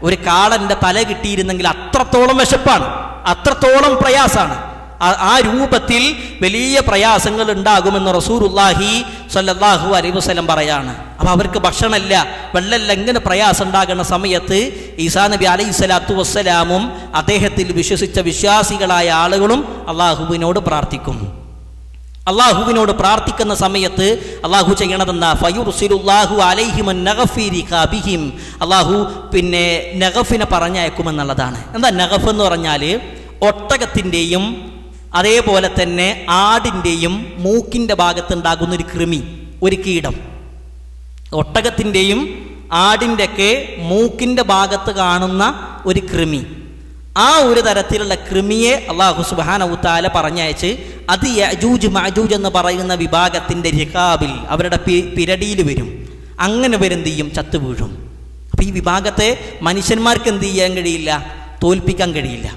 ഒരു കാളൻ്റെ തല കിട്ടിയിരുന്നെങ്കിൽ അത്രത്തോളം വിശപ്പാണ്, അത്രത്തോളം പ്രയാസമാണ്. ആ രൂപത്തിൽ വലിയ പ്രയാസങ്ങൾ ഉണ്ടാകുമെന്ന് റസൂലുള്ളാഹി സ്വല്ലല്ലാഹു അലൈഹി വസല്ലം പറയാണ്. അപ്പോൾ അവർക്ക് ഭക്ഷണമില്ല, വെള്ളമില്ല, ഇങ്ങനെ പ്രയാസം ഉണ്ടാകുന്ന സമയത്ത് ഈസാ നബി അലൈഹി സ്വലാത്തു വസ്സലാമും അദ്ദേഹത്തിൽ വിശ്വസിച്ച വിശ്വാസികളായ ആളുകളും അള്ളാഹുവിനോട് പ്രാർത്ഥിക്കും. അള്ളാഹുവിനോട് പ്രാർത്ഥിക്കുന്ന സമയത്ത് അള്ളാഹു ചെയ്യണതെന്താ? ഫയുർസിലുല്ലാഹു അലൈഹിം നഗഫി റിഖാബിഹിം. അള്ളാഹു നഗഫിനെ പറഞ്ഞയക്കുമെന്നുള്ളതാണ്. എന്താ നഗഫ് എന്ന് പറഞ്ഞാൽ? ഒട്ടകത്തിൻ്റെയും അതേപോലെ തന്നെ ആടിൻ്റെയും മൂക്കിൻ്റെ ഭാഗത്തുണ്ടാകുന്ന ഒരു കൃമി, ഒരു കീടം. ഒട്ടകത്തിൻ്റെയും ആടിൻ്റെയൊക്കെ മൂക്കിൻ്റെ ഭാഗത്ത് കാണുന്ന ഒരു കൃമി, ആ ഒരു തരത്തിലുള്ള കൃമിയെ അള്ളാഹു സുബ്ഹാനഹു തആല പറഞ്ഞയച്ച് അത് യഅജൂജ് മഅജൂജ് എന്ന് പറയുന്ന വിഭാഗത്തിൻ്റെ റിഖാബിൽ, അവരുടെ പിരടിയിൽ വരും. അങ്ങനെ എന്ത് ചെയ്യും? ചത്തു വീഴും. അപ്പോൾ ഈ വിഭാഗത്തെ മനുഷ്യന്മാർക്ക് എന്ത് ചെയ്യാൻ കഴിയില്ല? തോൽപ്പിക്കാൻ കഴിയില്ല.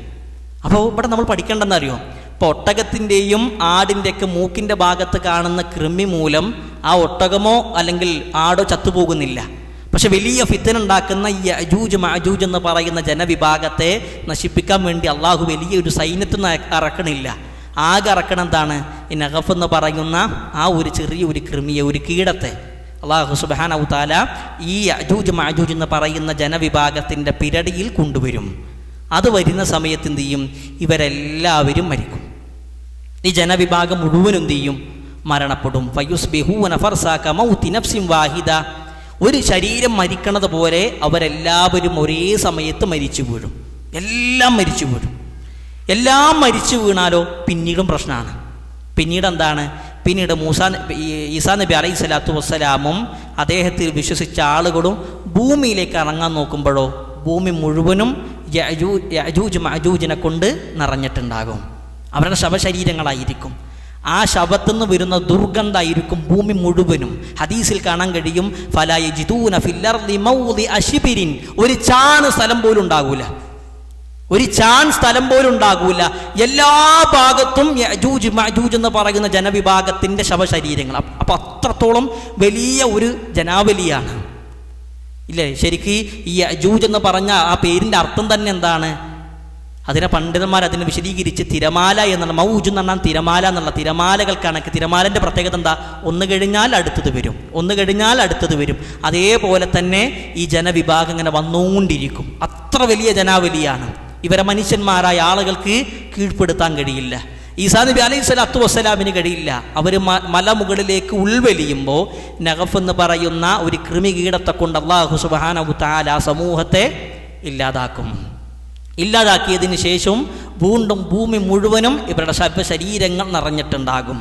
അപ്പോൾ ഇവിടെ നമ്മൾ പഠിക്കേണ്ടെന്നറിയോ? ഇപ്പോൾ ഒട്ടകത്തിൻ്റെയും ആടിൻ്റെയൊക്കെ മൂക്കിൻ്റെ ഭാഗത്ത് കാണുന്ന കൃമി മൂലം ആ ഒട്ടകമോ അല്ലെങ്കിൽ ആടോ ചത്തുപോകുന്നില്ല. പക്ഷെ വലിയ ഫിത്തന ഉണ്ടാക്കുന്ന ഈ യഅജൂജ് മഅജൂജ് എന്ന് പറയുന്ന ജനവിഭാഗത്തെ നശിപ്പിക്കാൻ വേണ്ടി അള്ളാഹു വലിയൊരു സൈന്യത്തിന് ഇറക്കണില്ല. ആകെ ഇറക്കണം എന്താണ്? ഈ നഗഫ് എന്ന് പറയുന്ന ആ ഒരു ചെറിയൊരു കൃമിയെ, ഒരു കീടത്തെ അള്ളാഹു സുബ്ഹാനഹു തആല ഈ യഅജൂജ് മഅജൂജ് എന്ന് പറയുന്ന ജനവിഭാഗത്തിൻ്റെ പിരടിയിൽ കൊണ്ടുവരും. അത് വരുന്ന സമയത്ത് എന്ത് ചെയ്യും? ഇവരെല്ലാവരും മരിക്കും. ഈ ജനവിഭാഗം മുഴുവനും എന്ത് ചെയ്യും? മരണപ്പെടും. ഫയുസ്ബിഹൂന ഫർസാ കമൗതി നഫ്സിൻ വാഹിദ. ഒരു ശരീരം മരിക്കണത് പോലെ അവരെല്ലാവരും ഒരേ സമയത്ത് മരിച്ചു വീഴും. എല്ലാം മരിച്ചു വീഴും. എല്ലാം മരിച്ചു വീണാലോ പിന്നീടും പ്രശ്നമാണ്. പിന്നീട് എന്താണ്? പിന്നീട് ഈസാ നബി അലൈഹി സ്വലാത്തു വസ്സലാമും അദ്ദേഹത്തിൽ വിശ്വസിച്ച ആളുകളും ഭൂമിയിലേക്ക് ഇറങ്ങാൻ നോക്കുമ്പോഴോ ഭൂമി മുഴുവനും യഅജൂജ് മഅജൂജിനെ കൊണ്ട് നിറഞ്ഞിട്ടുണ്ടാകും. അവരുടെ ശവശരീരങ്ങളായിരിക്കും. ആ ശവത്തുനിന്ന് വരുന്ന ദുർഗന്ധമായിരിക്കും ഭൂമി മുഴുവനും. ഹദീസിൽ കാണാൻ കഴിയും ഫലാ യജിദൂന ഫിൽ അർളി മൗദിഅ ശിബിരിൻ. ഒരു ചാൺ സ്ഥലം പോലും ഉണ്ടാകൂല, ഒരു ചാൺ സ്ഥലം പോലും ഉണ്ടാകൂല. എല്ലാ ഭാഗത്തും യഅജൂജ് മഅജൂജ് എന്ന് പറയുന്ന ജനവിഭാഗത്തിൻ്റെ ശവശരീരങ്ങൾ. അപ്പം അത്രത്തോളം വലിയ ഒരു ജനാവലിയാണ് ഇല്ലേ? ശരിക്ക് ഈ യഅജൂജ് എന്ന് പറഞ്ഞ ആ പേരിൻ്റെ അർത്ഥം തന്നെ എന്താണ്? അതിനെ പണ്ഡിതന്മാർ അതിനെ വിശദീകരിച്ച് തിരമാല എന്നുള്ള, മൗജ് എന്ന് പറഞ്ഞാൽ തിരമാല എന്നുള്ള, തിരമാലകൾ കണക്ക്. തിരമാലൻ്റെ പ്രത്യേകത എന്താ? ഒന്ന് കഴിഞ്ഞാൽ അടുത്തത് വരും, ഒന്ന് കഴിഞ്ഞാൽ അടുത്തത് വരും. അതേപോലെ തന്നെ ഈ ജനവിഭാഗം ഇങ്ങനെ വന്നുകൊണ്ടിരിക്കും. അത്ര വലിയ ജനാവലിയാണ്. ഇവരെ മനുഷ്യന്മാരായ ആളുകൾക്ക് കീഴ്പ്പെടുത്താൻ കഴിയില്ല. ഈസാ നബി അലൈഹി സ്വലാത്തു വസ്സലാമിന് കഴിയില്ല. അവർ മലമുകളിലേക്ക് ഉൾവലിയുമ്പോൾ നഗഫ് എന്ന് പറയുന്ന ഒരു കൃമികീടത്തെ കൊണ്ട് അല്ലാഹു സുബ്ഹാനഹു തആല സമൂഹത്തെ ഇല്ലാതാക്കും. ഇല്ലാതാക്കിയതിന് ശേഷം വീണ്ടും ഭൂമി മുഴുവനും ഇവരുടെ ശവശരീരങ്ങൾ നിറഞ്ഞിട്ടുണ്ടാകും.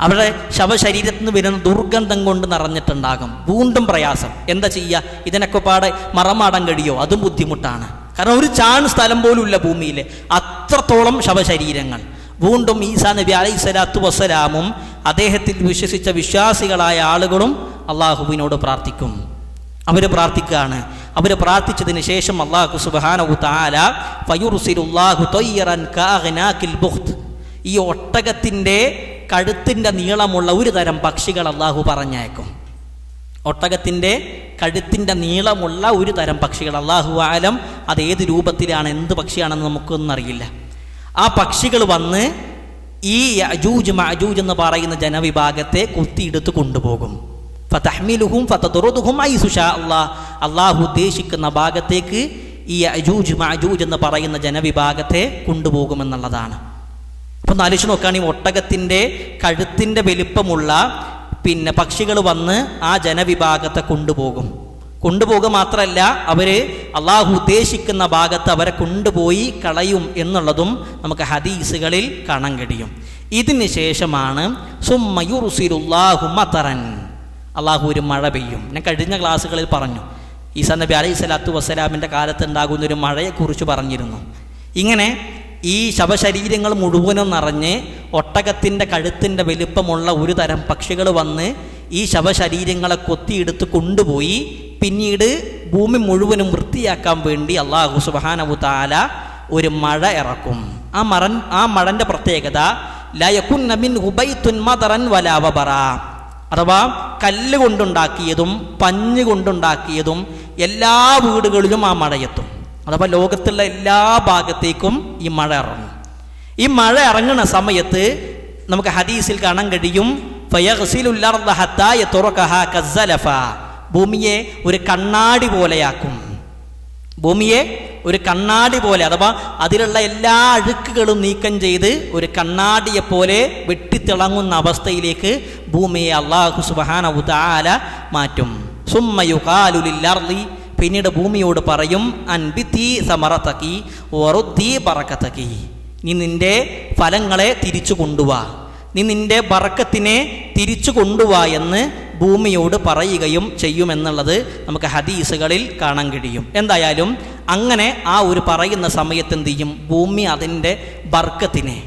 അവരുടെ ശവശരീരത്തിൽ നിന്ന് വരുന്ന ദുർഗന്ധം കൊണ്ട് നിറഞ്ഞിട്ടുണ്ടാകും. വീണ്ടും പ്രയാസം. എന്താ ചെയ്യുക? ഇതിനൊക്കെ പാടെ മറമാടാൻ കഴിയോ? അതും ബുദ്ധിമുട്ടാണ്. കാരണം ഒരു ചാൺ സ്ഥലം പോലും ഇല്ല ഭൂമിയിൽ, അത്രത്തോളം ശവശരീരങ്ങൾ. വീണ്ടും ഈസാ നബി അലൈഹി സ്വലാത്തു വസ്സലാമും അദ്ദേഹത്തിൽ വിശ്വസിച്ച വിശ്വാസികളായ ആളുകളും അള്ളാഹുവിനോട് പ്രാർത്ഥിക്കും. അവർ പ്രാർത്ഥിക്കുകയാണ്. അവർ പ്രാർത്ഥിച്ചതിന് ശേഷം അല്ലാഹു സുബ്ഹാനഹു തആല ഫയുർസിലുല്ലാഹു തയ്യറൻ കഅഗ്നാകിൽ ബുഖ്ത്. ഈ ഒട്ടകത്തിൻ്റെ കഴുത്തിൻ്റെ നീളമുള്ള ഒരു തരം പക്ഷികൾ അല്ലാഹു പറഞ്ഞയക്കും. ഒട്ടകത്തിൻ്റെ കഴുത്തിൻ്റെ നീളമുള്ള ഒരു തരം പക്ഷികൾ. അല്ലാഹു ആലം അത് ഏത് രൂപത്തിലാണ്, എന്ത് പക്ഷിയാണെന്ന് നമുക്കൊന്നും അറിയില്ല. ആ പക്ഷികൾ വന്ന് ഈ യഅജൂജ് മഅജൂജ് എന്ന് പറയുന്ന ജനവിഭാഗത്തെ കുത്തിയെടുത്ത് കൊണ്ടുപോകും. ഫതഹ്മിലുഹും ഫതദറുദുഹും ഹൈസു ശാ അല്ലാഹ്. അള്ളാഹു ഉദ്ദേശിക്കുന്ന ഭാഗത്തേക്ക് ഈ യഅജൂജ് മഅജൂജ് എന്ന് പറയുന്ന ജനവിഭാഗത്തെ കൊണ്ടുപോകുമെന്നുള്ളതാണ്. അപ്പോൾ ഒന്ന് ആലോചിച്ച് നോക്കുകയാണെങ്കിൽ ഒട്ടകത്തിൻ്റെ കഴുത്തിൻ്റെ വലിപ്പമുള്ള പക്ഷികൾ വന്ന് ആ ജനവിഭാഗത്തെ കൊണ്ടുപോകുക മാത്രമല്ല, അവർ അള്ളാഹു ഉദ്ദേശിക്കുന്ന ഭാഗത്ത് അവരെ കൊണ്ടുപോയി കളയും എന്നുള്ളതും നമുക്ക് ഹദീസുകളിൽ കാണാൻ കഴിയും. ഇതിന് ശേഷമാണ് സുമ്മ യുർസിലുല്ലാഹു മതറൻ, അള്ളാഹു ഒരു മഴ പെയ്യും. ഞാൻ കഴിഞ്ഞ ക്ലാസ്സുകളിൽ പറഞ്ഞു, ഈസാ നബി അലൈഹി സ്വലാത്തു വസ്സലാമിൻ്റെ കാലത്ത് ഉണ്ടാകുന്ന ഒരു മഴയെക്കുറിച്ച് പറഞ്ഞിരുന്നു. ഇങ്ങനെ ഈ ശവശരീരങ്ങൾ മുഴുവനും നിറഞ്ഞ് ഒട്ടകത്തിൻ്റെ കഴുത്തിൻ്റെ വലിപ്പമുള്ള ഒരു തരം പക്ഷികൾ വന്ന് ഈ ശവശരീരങ്ങളെ കൊത്തിയെടുത്ത് കൊണ്ടുപോയി പിന്നീട് ഭൂമി മുഴുവനും വൃത്തിയാക്കാൻ വേണ്ടി അല്ലാഹു സുബ്ഹാനഹു തആല ഒരു മഴ ഇറക്കും. ആ മഴൻ്റെ പ്രത്യേകത ലാ യകുന്ന മിൻഹു ബൈത്തുൻ മദറൻ വലാ വബറാ, അഥവാ കല്ല് കൊണ്ടുണ്ടാക്കിയതും പഞ്ഞ് കൊണ്ടുണ്ടാക്കിയതും എല്ലാ വീടുകളിലും ആ മഴയെത്തും. അഥവാ ലോകത്തുള്ള എല്ലാ ഭാഗത്തേക്കും ഈ മഴ ഇറങ്ങും. ഈ മഴ ഇറങ്ങുന്ന സമയത്ത് നമുക്ക് ഹദീസിൽ കാണാൻ കഴിയും, ഫയഗ്സിലുൽ അർദ ഹത്താ യതുറകഹാ കസ്സലഫ, ഭൂമിയെ ഒരു കണ്ണാടി പോലെയാക്കും. ഭൂമിയെ ഒരു കണ്ണാടി പോലെ, അഥവാ അതിലുള്ള എല്ലാ അഴുക്കുകളും നീക്കം ചെയ്ത് ഒരു കണ്ണാടിയെപ്പോലെ വെട്ടിത്തിളങ്ങുന്ന അവസ്ഥയിലേക്ക് ഭൂമിയെ അല്ലാഹു സുബ്ഹാനഹു തആല മാറ്റും. സുമ്മ യുഖാലു ലിൽ അർളി, പിന്നീട് ഭൂമിയോട് പറയും, അൻബിതി സമറതകി വറുദ്ദി ബറകതകി, നീ നിന്റെ ഫലങ്ങളെ തിരിച്ചു കൊണ്ടുവാ, നീ നിന്റെ ബറക്കത്തിനെ തിരിച്ചു കൊണ്ടുവാ എന്ന് ഭൂമിയോട് പറയുകയും ചെയ്യുമെന്നുള്ളത് നമുക്ക് ഹദീസുകളിൽ കാണാൻ കഴിയും. എന്തായാലും അങ്ങനെ ആ ഒരു പറയുന്ന സമയത്ത് എന്ത് ചെയ്യും, ഭൂമി അതിൻ്റെ ബർക്കത്തിനെ,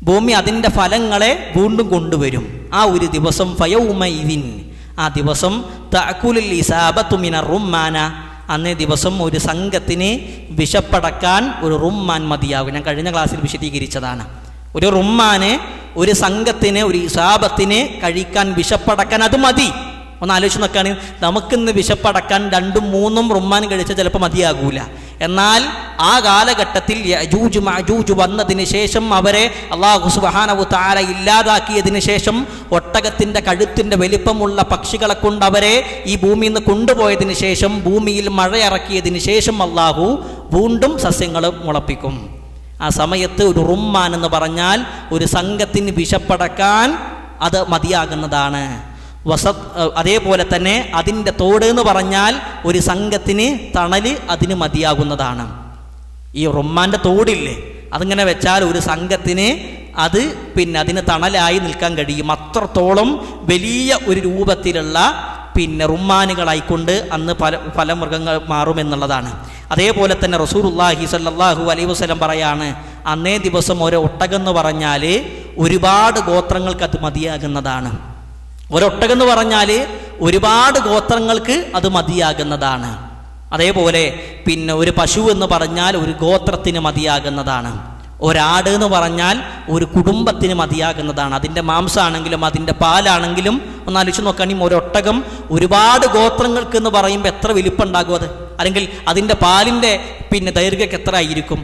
ഭൂമി അതിൻ്റെ ഫലങ്ങളെ വീണ്ടും കൊണ്ടുവരും. ആ ഒരു ദിവസം ഫയൗമഇദിൻ, ആ ദിവസം തഅകുലുൽ ഇസാബത്തു മിനർ റുമ്മാന, അന്നേ ദിവസം ഒരു സംഘത്തിന് വിശപ്പടക്കാൻ ഒരു റുമ്മാൻ മതിയാകും. ഞാൻ കഴിഞ്ഞ ക്ലാസ്സിൽ വിശദീകരിച്ചതാണ്. ഒരു റുമ്മാന്, ഒരു സംഘത്തിന്, ഒരു ഇസാബത്തിന് കഴിക്കാൻ വിശപ്പടക്കാൻ അത് മതി. ഒന്ന് ആലോചിച്ച് നോക്കുകയാണെങ്കിൽ നമുക്കിന്ന് വിശപ്പടക്കാൻ 2-3 റുമ്മാൻ കഴിച്ചാൽ ചിലപ്പോൾ മതിയാകൂല. എന്നാൽ ആ കാലഘട്ടത്തിൽ യഅജൂജ് മഅജൂജ് വന്നതിന് ശേഷം, അവരെ അല്ലാഹു സുബ്ഹാനഹു തആല ഇല്ലാതാക്കിയതിന് ശേഷം, ഒട്ടകത്തിൻ്റെ കഴുത്തിൻ്റെ വലിപ്പമുള്ള പക്ഷികളെ കൊണ്ട് അവരെ ഈ ഭൂമിയിൽ നിന്ന് കൊണ്ടുപോയതിന് ശേഷം, ഭൂമിയിൽ മഴ ഇറക്കിയതിന് ശേഷം അല്ലാഹു വീണ്ടും സസ്യങ്ങൾ മുളപ്പിക്കും. ആ സമയത്ത് ഒരു റുമ്മാൻ എന്ന് പറഞ്ഞാൽ ഒരു സംഘത്തിന് വിശപ്പടക്കാൻ അത് മതിയാകുന്നതാണ്. അതേപോലെ തന്നെ അതിൻ്റെ തോട് എന്ന് പറഞ്ഞാൽ ഒരു സംഘത്തിന് തണല് അതിന് മതിയാകുന്നതാണ്. ഈ റുമ്മാൻ്റെ തോടില്ലേ, അതിങ്ങനെ വെച്ചാൽ ഒരു സംഘത്തിന് അത് അതിന് തണലായി നിൽക്കാൻ കഴിയും. അത്രത്തോളം വലിയ ഒരു രൂപത്തിലുള്ള റുമ്മാനുകളായിക്കൊണ്ട് അന്ന് പല മൃഗങ്ങൾ മാറുമെന്നുള്ളതാണ്. അതേപോലെ തന്നെ റസൂലുള്ളാഹി സ്വല്ലല്ലാഹു അലൈഹി വസല്ലം പറയാണ്, അന്നേ ദിവസം ഒരു ഒട്ടകം എന്ന് പറഞ്ഞാൽ ഒരുപാട് ഗോത്രങ്ങൾക്ക് അത് മതിയാകുന്നതാണ്. ഒരൊട്ടകം എന്ന് പറഞ്ഞാൽ ഒരുപാട് ഗോത്രങ്ങൾക്ക് അത് മതിയാകുന്നതാണ്. അതേപോലെ ഒരു പശു എന്ന് പറഞ്ഞാൽ ഒരു ഗോത്രത്തിന് മതിയാകുന്നതാണ്. ഒരാട് എന്ന് പറഞ്ഞാൽ ഒരു കുടുംബത്തിന് മതിയാകുന്നതാണ്. അതിൻ്റെ മാംസമാണെങ്കിലും അതിൻ്റെ പാലാണെങ്കിലും ഒന്ന് ആലോചിച്ച് നോക്കുകയാണെങ്കിൽ ഒരൊട്ടകം ഒരുപാട് ഗോത്രങ്ങൾക്ക് എന്ന് പറയുമ്പോൾ എത്ര വലിപ്പമുണ്ടാകും അത്, അല്ലെങ്കിൽ അതിൻ്റെ പാലിൻ്റെ ദൈർഘ്യം എത്ര ആയിരിക്കും.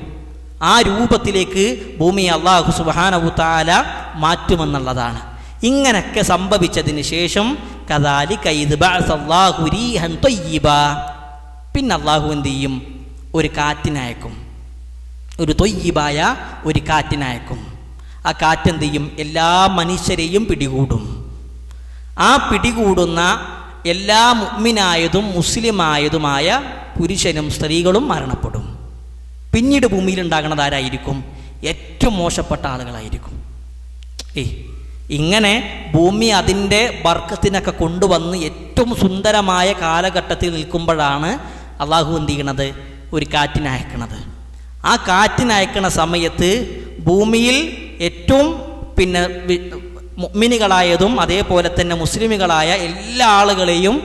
ആ രൂപത്തിലേക്ക് ഭൂമിയെ അല്ലാഹു സുബ്ഹാനഹു തആല മാറ്റുമെന്നുള്ളതാണ്. ഇങ്ങനെയൊക്കെ സംഭവിച്ചതിന് ശേഷം കദാലിക ഇദ് ബഅസല്ലാഹു റീഹൻ ത്വയ്യിബ, പിന്നെ അല്ലാഹു എന്ത് ചെയ്യും, ഒരു കാറ്റിനയക്കും, ഒരു ത്വയ്യിബായ ഒരു കാറ്റിനയക്കും. ആ കാറ്റെന്ത് ചെയ്യും, എല്ലാ മനുഷ്യരെയും പിടികൂടും. ആ പിടികൂടുന്ന എല്ലാ മുഅ്മിനായതും മുസ്ലിമായതുമായ പുരുഷനും സ്ത്രീകളും മരണപ്പെടും. പിന്നീട് ഭൂമിയിൽ ഉണ്ടാകുന്നത് ആരായിരിക്കും, ഏറ്റവും മോശപ്പെട്ട ആളുകളായിരിക്കും. ഇങ്ങനെ ഭൂമി അതിൻ്റെ ബർക്കത്തിനൊക്കെ കൊണ്ടുവന്ന് ഏറ്റവും സുന്ദരമായ കാലഘട്ടത്തിൽ നിൽക്കുമ്പോഴാണ് അള്ളാഹു എന്ത് ചെയ്യണത്, ഒരു കാറ്റിനയക്കണത്. ആ കാറ്റിനയക്കണ സമയത്ത് ഭൂമിയിൽ ഏറ്റവും മുഅ്മിനുകളായതും അതേപോലെ തന്നെ മുസ്ലിമുകളായ എല്ലാ ആളുകളെയും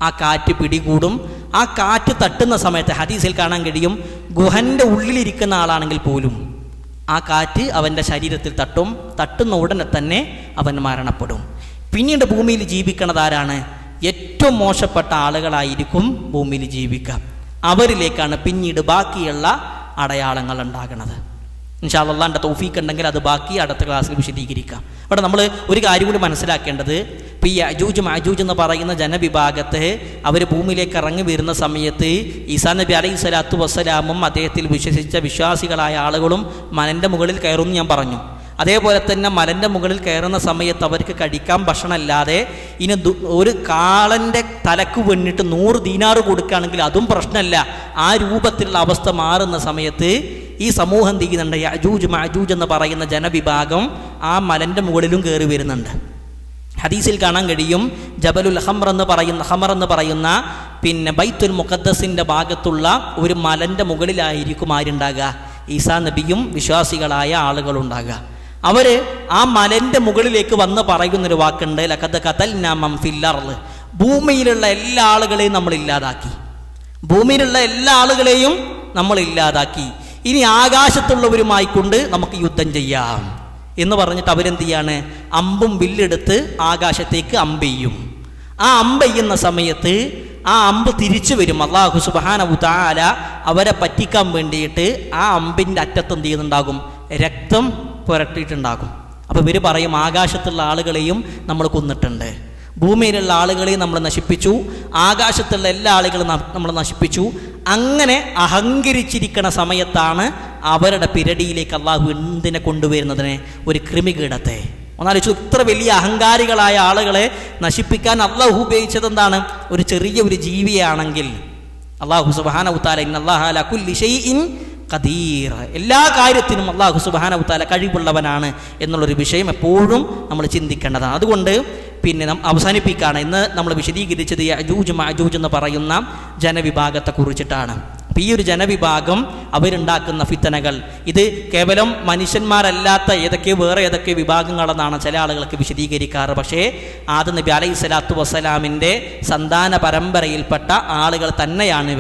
ആ കാറ്റ് പിടികൂടും. ആ കാറ്റ് തട്ടുന്ന സമയത്ത് ഹദീസിൽ കാണാൻ കഴിയും, ഗുഹൻ്റെ ഉള്ളിലിരിക്കുന്ന ആളാണെങ്കിൽ പോലും ആ കാറ്റ് അവൻ്റെ ശരീരത്തിൽ തട്ടുന്ന ഉടനെ തന്നെ അവൻ മരണപ്പെടും. പിന്നീട് ഭൂമിയിൽ ജീവിക്കുന്നത് ആരാണ്, ഏറ്റവും മോശപ്പെട്ട ആളുകളായിരിക്കും ഭൂമിയിൽ ജീവിക്കുക. അവരിലേക്കാണ് പിന്നീട് ബാക്കിയുള്ള അടയാളങ്ങൾ ഉണ്ടാകുന്നത്. ഇൻഷാ അല്ലാഹ് തൗഫീഖ് ഉണ്ടെങ്കിൽ അത് ബാക്കി അടുത്ത ക്ലാസ്സിൽ വിശദീകരിക്കാം. അവിടെ നമ്മൾ ഒരു കാര്യം കൂടി മനസ്സിലാക്കേണ്ടത്, ഇപ്പോൾ ഈ യജൂജ് മഅജൂജ് എന്ന് പറയുന്ന ജനവിഭാഗത്തെ അവർ ഭൂമിയിലേക്ക് ഇറങ്ങി വരുന്ന സമയത്ത് ഈസാ നബി അലൈഹി സ്വലാത്തു വസ്സലാമും അദ്ദേഹത്തിൽ വിശ്വസിച്ച വിശ്വാസികളായ ആളുകളും മലൻ്റെ മുകളിൽ കയറുമെന്ന് ഞാൻ പറഞ്ഞു. അതേപോലെ തന്നെ മലൻ്റെ മുകളിൽ കയറുന്ന സമയത്ത് അവർക്ക് കഴിക്കാൻ ഭക്ഷണമല്ലാതെ ഇനി ഒരു കാളൻ്റെ തലക്ക് വേണ്ടിയിട്ട് 100 ദീനാറ് കൊടുക്കുകയാണെങ്കിൽ അതും പ്രശ്നമല്ല. ആ രൂപത്തിലുള്ള അവസ്ഥ മാറുന്ന സമയത്ത് ഈ സമൂഹം ചെയ്യുന്നുണ്ട്. യജൂജ് മഅജൂജ് എന്ന് പറയുന്ന ജനവിഭാഗം ആ മലൻ്റെ മുകളിലും കയറി വരുന്നുണ്ട്. ഹദീസിൽ കാണാൻ കഴിയും, ജബലുൽ ഹമർ എന്ന് പറയുന്ന പിന്നെ ബൈത്തുൽ മുഖദ്ദസിൻ്റെ ഭാഗത്തുള്ള ഒരു മലൻ്റെ മുകളിലായിരിക്കും ആരുണ്ടാകുക? ഈസാ നബിയും വിശ്വാസികളായ ആളുകളുണ്ടാകുക. അവർ ആ മലൻ്റെ മുകളിലേക്ക് വന്ന് പറയുന്നൊരു വാക്കുണ്ട്, ലഖദ് ഖതൽനാ മൻ ഫിൽ അർള്. ഭൂമിയിലുള്ള എല്ലാ ആളുകളെയും നമ്മൾ ഇല്ലാതാക്കി, ഭൂമിയിലുള്ള എല്ലാ ആളുകളെയും നമ്മൾ ഇല്ലാതാക്കി. ഇനി ആകാശത്തുള്ളവരുമായി കൊണ്ട് നമുക്ക് യുദ്ധം ചെയ്യാം എന്ന് പറഞ്ഞിട്ട് അവരെന്ത് ചെയ്യാണ്? അമ്പും വില്ലെടുത്ത് ആകാശത്തേക്ക് അമ്പെയ്യും. ആ അമ്പെയ്യുന്ന സമയത്ത് ആ അമ്പ് തിരിച്ചു വരും. അല്ലാഹു സുബ്ഹാനഹു തആല അവരെ പറ്റിക്കാൻ വേണ്ടിയിട്ട് ആ അമ്പിൻ്റെ അറ്റത്ത് എന്ത് ചെയ്യുന്നുണ്ടാകും? രക്തം പുരട്ടിയിട്ടുണ്ടാകും. അപ്പോൾ ഇവർ പറയും, ആകാശത്തുള്ള ആളുകളെയും നമ്മൾ കൊന്നിട്ടുണ്ട്, ഭൂമിയിലുള്ള ആളുകളെയും നമ്മൾ നശിപ്പിച്ചു, ആകാശത്തുള്ള എല്ലാ ആളുകളും നമ്മൾ നശിപ്പിച്ചു. അങ്ങനെ അഹങ്കരിച്ചിരിക്കുന്ന സമയത്താണ് അവരുടെ പിരടിയിലേക്ക് അള്ളാഹു എന്തിനെ കൊണ്ടുവരുന്നതിനെ? ഒരു കൃമികീടത്തെ. ഒന്നാലോചിച്ചു, ഇത്ര വലിയ അഹങ്കാരികളായ ആളുകളെ നശിപ്പിക്കാൻ അള്ളാഹു ഉപയോഗിച്ചത് എന്താണ്? ഒരു ചെറിയൊരു ജീവിയാണെങ്കിൽ അള്ളാഹു സുബ്ഹാനഹു തആല ഇന്നല്ലാഹ അലാ കുല്ലി ഷൈഇൻ ഖദീർ, എല്ലാ കാര്യത്തിനും അള്ളാഹു സുബ്ഹാനഹു തആല കഴിവുള്ളവനാണ് എന്നുള്ളൊരു വിഷയം എപ്പോഴും നമ്മൾ ചിന്തിക്കേണ്ടതാണ്. അതുകൊണ്ട് പിന്നെ അവസാനിപ്പിക്കുകയാണ്. ഇന്ന് നമ്മൾ വിശദീകരിച്ചത് യജൂജ് മഅജൂജ് എന്ന് പറയുന്ന ജനവിഭാഗത്തെ കുറിച്ചിട്ടാണ്. അപ്പോൾ ഈ ഒരു ജനവിഭാഗം അവരുണ്ടാക്കുന്ന ഫിത്തനകൾ, ഇത് കേവലം മനുഷ്യന്മാരല്ലാത്ത വേറെ ഏതൊക്കെ വിഭാഗങ്ങളെന്നാണ് ചില ആളുകൾക്ക് വിശദീകരിക്കാറ്. പക്ഷേ ആദം നബി അലൈഹി സ്വലാത്തു വസ്സലാമിൻ്റെ സന്താന പരമ്പരയിൽപ്പെട്ട ആളുകൾ തന്നെയാണ്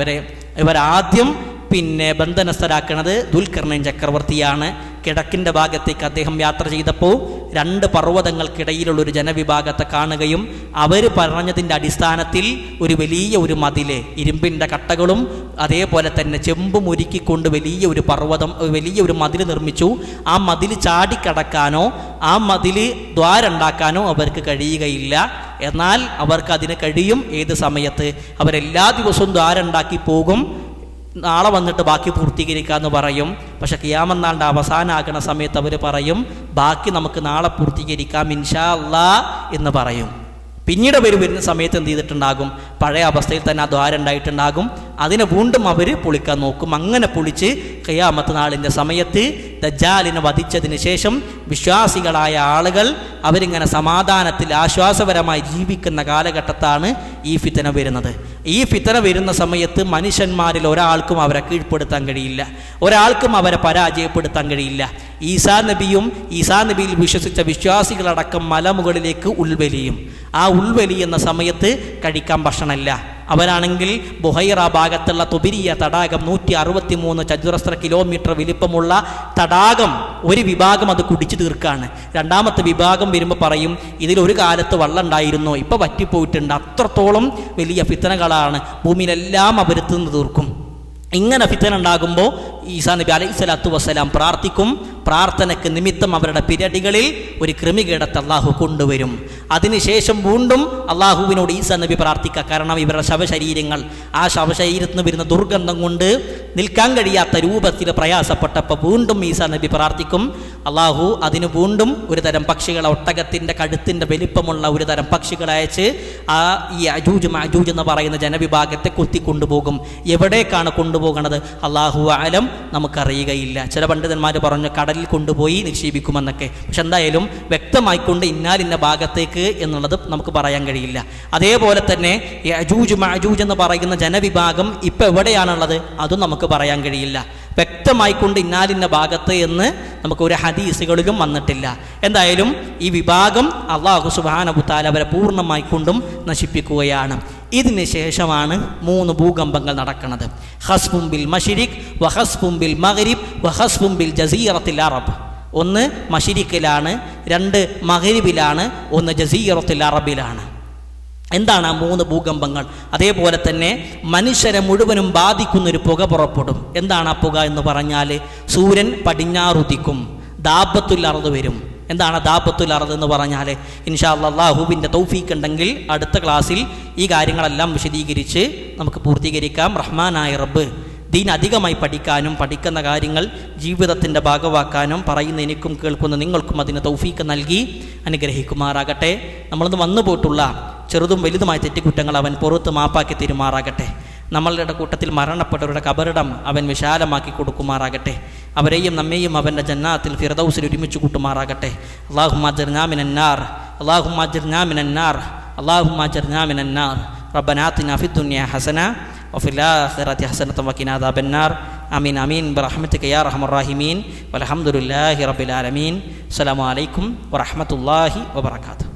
ഇവരാദ്യം പിന്നെ ബന്ധനസ്ഥരാക്കുന്നത് ദുൽഖർനൈൻ ചക്രവർത്തിയാണ്. കിഴക്കിൻ്റെ ഭാഗത്തേക്ക് അദ്ദേഹം യാത്ര ചെയ്തപ്പോൾ 2 പർവ്വതങ്ങൾക്കിടയിലുള്ളൊരു ജനവിഭാഗത്തെ കാണുകയും അവർ പറഞ്ഞതിൻ്റെ അടിസ്ഥാനത്തിൽ ഒരു വലിയ മതില്, ഇരുമ്പിൻ്റെ കട്ടകളും അതേപോലെ തന്നെ ചെമ്പും ഒരുക്കിക്കൊണ്ട് വലിയ മതിൽ നിർമ്മിച്ചു. ആ മതിൽ ചാടിക്കടക്കാനോ ആ മതിൽ ദ്വാരുണ്ടാക്കാനോ അവർക്ക് കഴിയുകയില്ല. എന്നാൽ അവർക്ക് അതിന് കഴിയും. ഏത് സമയത്ത്? അവരെല്ലാ ദിവസവും ദ്വാരുണ്ടാക്കി പോകും, നാളെ വന്നിട്ട് ബാക്കി പൂർത്തീകരിക്കാമെന്ന് പറയും. പക്ഷെ ഖിയാമത്ത് നാളിൻ്റെ അവസാനമാകുന്ന സമയത്ത് അവർ പറയും, ബാക്കി നമുക്ക് നാളെ പൂർത്തീകരിക്കാം ഇൻഷാ അല്ലാഹ് എന്ന് പറയും. പിന്നീട് അവർ വരുന്ന സമയത്ത് എന്ത് ചെയ്തിട്ടുണ്ടാകും? പഴയ അവസ്ഥയിൽ തന്നെ ആ ദ്വാരം ഉണ്ടായിട്ടുണ്ടാകും. അതിനെ വീണ്ടും അവർ പൊളിക്കാൻ നോക്കും. അങ്ങനെ പൊളിച്ച് ഖിയാമത്ത് നാളിൻ്റെ സമയത്ത് ദജ്ജാലിനെ വധിച്ചതിന് ശേഷം വിശ്വാസികളായ ആളുകൾ അവരിങ്ങനെ സമാധാനത്തിൽ ആശ്വാസപരമായി ജീവിക്കുന്ന കാലഘട്ടത്താണ് ഈ ഫിത്തന വരുന്നത്. ഈ ഫിത്തന വരുന്ന സമയത്ത് മനുഷ്യന്മാരിൽ ഒരാൾക്കും അവരെ കീഴ്പ്പെടുത്താൻ കഴിയില്ല, ഒരാൾക്കും അവരെ പരാജയപ്പെടുത്താൻ കഴിയില്ല. ഈസാ നബിയിൽ വിശ്വസിച്ച വിശ്വാസികളടക്കം മലമുകളിലേക്ക് ഉൾവലിയും. ആ ഉൾവലി എന്ന സമയത്ത് കഴിക്കാൻ ഭക്ഷണമില്ല. അവരാണെങ്കിൽ ബുഹൈറ ഭാഗത്തുള്ള തുബിരിയ തടാകം 163 ചതുരശ്ര കിലോമീറ്റർ വലിപ്പമുള്ള തടാകം ഒരു വിഭാഗം അത് കുടിച്ചു തീർക്കാണ്. രണ്ടാമത്തെ വിഭാഗം വരുമ്പോൾ പറയും, ഇതിലൊരു കാലത്ത് വെള്ളം ഉണ്ടായിരുന്നു, ഇപ്പോൾ വറ്റിപ്പോയിട്ടുണ്ട്. അത്രത്തോളം വലിയ ഫിത്തനകളാണ്. ഭൂമിയിലെല്ലാം അവർ തിന്നു തീർക്കും. ഇങ്ങനെ ഫിത്തന ഉണ്ടാകുമ്പോൾ ഈസാ നബി അലൈഹി സ്വലാത്തു വസ്സലാം പ്രാർത്ഥിക്കും. പ്രാർത്ഥനയ്ക്ക് നിമിത്തം അവരുടെ പിരടികളിൽ ഒരു കൃമികീടത്തെ അള്ളാഹു കൊണ്ടുവരും. അതിനുശേഷം വീണ്ടും അള്ളാഹുവിനോട് ഈസാ നബി പ്രാർത്ഥിക്കുക. കാരണം ഇവരുടെ ശവശരീരങ്ങൾ ആ ശവശരീരത്തിൽ നിന്ന് വരുന്ന ദുർഗന്ധം കൊണ്ട് നിൽക്കാൻ കഴിയാത്ത രൂപത്തിൽ പ്രയാസപ്പെട്ടപ്പോൾ വീണ്ടും ഈസാ നബി പ്രാർത്ഥിക്കും. അള്ളാഹു അതിന് വീണ്ടും ഒരു തരം പക്ഷികളെ, ഒട്ടകത്തിൻ്റെ കഴുത്തിൻ്റെ വലിപ്പമുള്ള ഒരു തരം പക്ഷികളെ അയച്ച് ഈ യജൂജ് മഅജൂജ് എന്ന് പറയുന്ന ജനവിഭാഗത്തെ കൊത്തിക്കൊണ്ടുപോകും. എവിടേക്കാണ് കൊണ്ടുപോകുന്നത്? അള്ളാഹു അലം, നമുക്കറിയുകയില്ല. ചില പണ്ഡിതന്മാർ പറഞ്ഞു കടലിൽ കൊണ്ടുപോയി നിക്ഷേപിക്കുമെന്നൊക്കെ. പക്ഷെ എന്തായാലും വ്യക്തമായിക്കൊണ്ട് ഇന്ന ഭാഗത്തേക്ക് എന്നുള്ളത് നമുക്ക് പറയാൻ കഴിയില്ല. അതേപോലെ തന്നെ യജൂജ് മഅജൂജ് എന്ന് പറയുന്ന ജനവിഭാഗം ഇപ്പം എവിടെയാണുള്ളത് അതും നമുക്ക് പറയാൻ കഴിയില്ല. വ്യക്തമായിക്കൊണ്ട് ഇന്ന ഭാഗത്ത് എന്ന് നമുക്ക് ഒരു ഹദീസുകളിലും വന്നിട്ടില്ല. എന്തായാലും ഈ വിഭാഗം അല്ലാഹു സുബ്ഹാനഹു തആല അവരെ പൂർണ്ണമായിക്കൊണ്ടും നശിപ്പിക്കുകയാണ്. ഇതിന് ശേഷമാണ് 3 ഭൂകമ്പങ്ങൾ നടക്കുന്നത്. ഖസ്ഫും ബിൽ മശ്രിഖ് വഖസ്ഫും ബിൽ മഗ്രിബ് വഖസ്ഫും ബിൽ ജസീറത്തിൽ അറബ്. ഒന്ന് മശ്രിഖിലാണ്, 2 മഗ്രിബിലാണ്, 1 ജസീറത്തുൽ അറബിലാണ്. എന്താണ് ആ 3 ഭൂകമ്പങ്ങൾ? അതേപോലെ തന്നെ മനുഷ്യരെ മുഴുവനും ബാധിക്കുന്നൊരു പുക പുറപ്പെടും. എന്താണ് ആ പുക എന്ന് പറഞ്ഞാൽ, സൂര്യൻ പടിഞ്ഞാറുദിക്കും, ദാബത്തുൽ അർദ് വരും. എന്താണ് ദാബത്തുൽ അർദ് എന്ന് പറഞ്ഞാൽ? ഇൻഷാ അല്ലാഹുവിൻ്റെ തൗഫീഖ് ഉണ്ടെങ്കിൽ അടുത്ത ക്ലാസ്സിൽ ഈ കാര്യങ്ങളെല്ലാം വിശദീകരിച്ച് നമുക്ക് പൂർത്തീകരിക്കാം. റഹ്മാനായ റബ്ബ് ദീൻ അധികമായി പഠിക്കാനും പഠിക്കുന്ന കാര്യങ്ങൾ ജീവിതത്തിൻ്റെ ഭാഗമാക്കാനും പറയുന്ന എനിക്കും കേൾക്കുന്ന നിങ്ങൾക്കും അതിന് തൗഫീഖ് നൽകി അനുഗ്രഹിക്കുമാറാകട്ടെ. നമ്മളിന്ന് വന്നു പോയിട്ടുള്ള ചെറുതും വലുതുമായ തെറ്റുകുറ്റങ്ങൾ അവൻ പുറത്ത് മാപ്പാക്കി തരുമാറാകട്ടെ. നമ്മളുടെ കൂട്ടത്തിൽ മരണപ്പെട്ടവരുടെ കബറിടം അവൻ വിശാലമാക്കി കൊടുക്കുമാറാകട്ടെ. അവരെയും നമ്മെയും അവൻ്റെ ജന്നാത്തിൽ ഫിർദൗസിൽ ഒരുമിച്ച് കൂട്ടുമാറാകട്ടെ. അല്ലാഹുമ്മ അജ്ർനാ മിനന്നാർ, അല്ലാഹുമ്മ അജ്ർനാ മിനന്നാർ, അല്ലാഹുമ്മ അജ്ർനാ മിനന്നാർ. റബ്ബനാ ആതിനാ ഫിദ്ദുനിയ ഹസന വഫിൽ ആഖിറതി ഹസനത വഖിനാ അദാബന്നാർ. ആമീൻ ആമീൻ ബിറഹ്മതിക യാ അർഹമർ റഹീമീൻ. വൽഹംദുലില്ലാഹി റബ്ബിൽ ആലമീൻ. അസ്സലാമു അലൈക്കും വറഹ്മത്തുള്ളാഹി വബറകാതുഹു.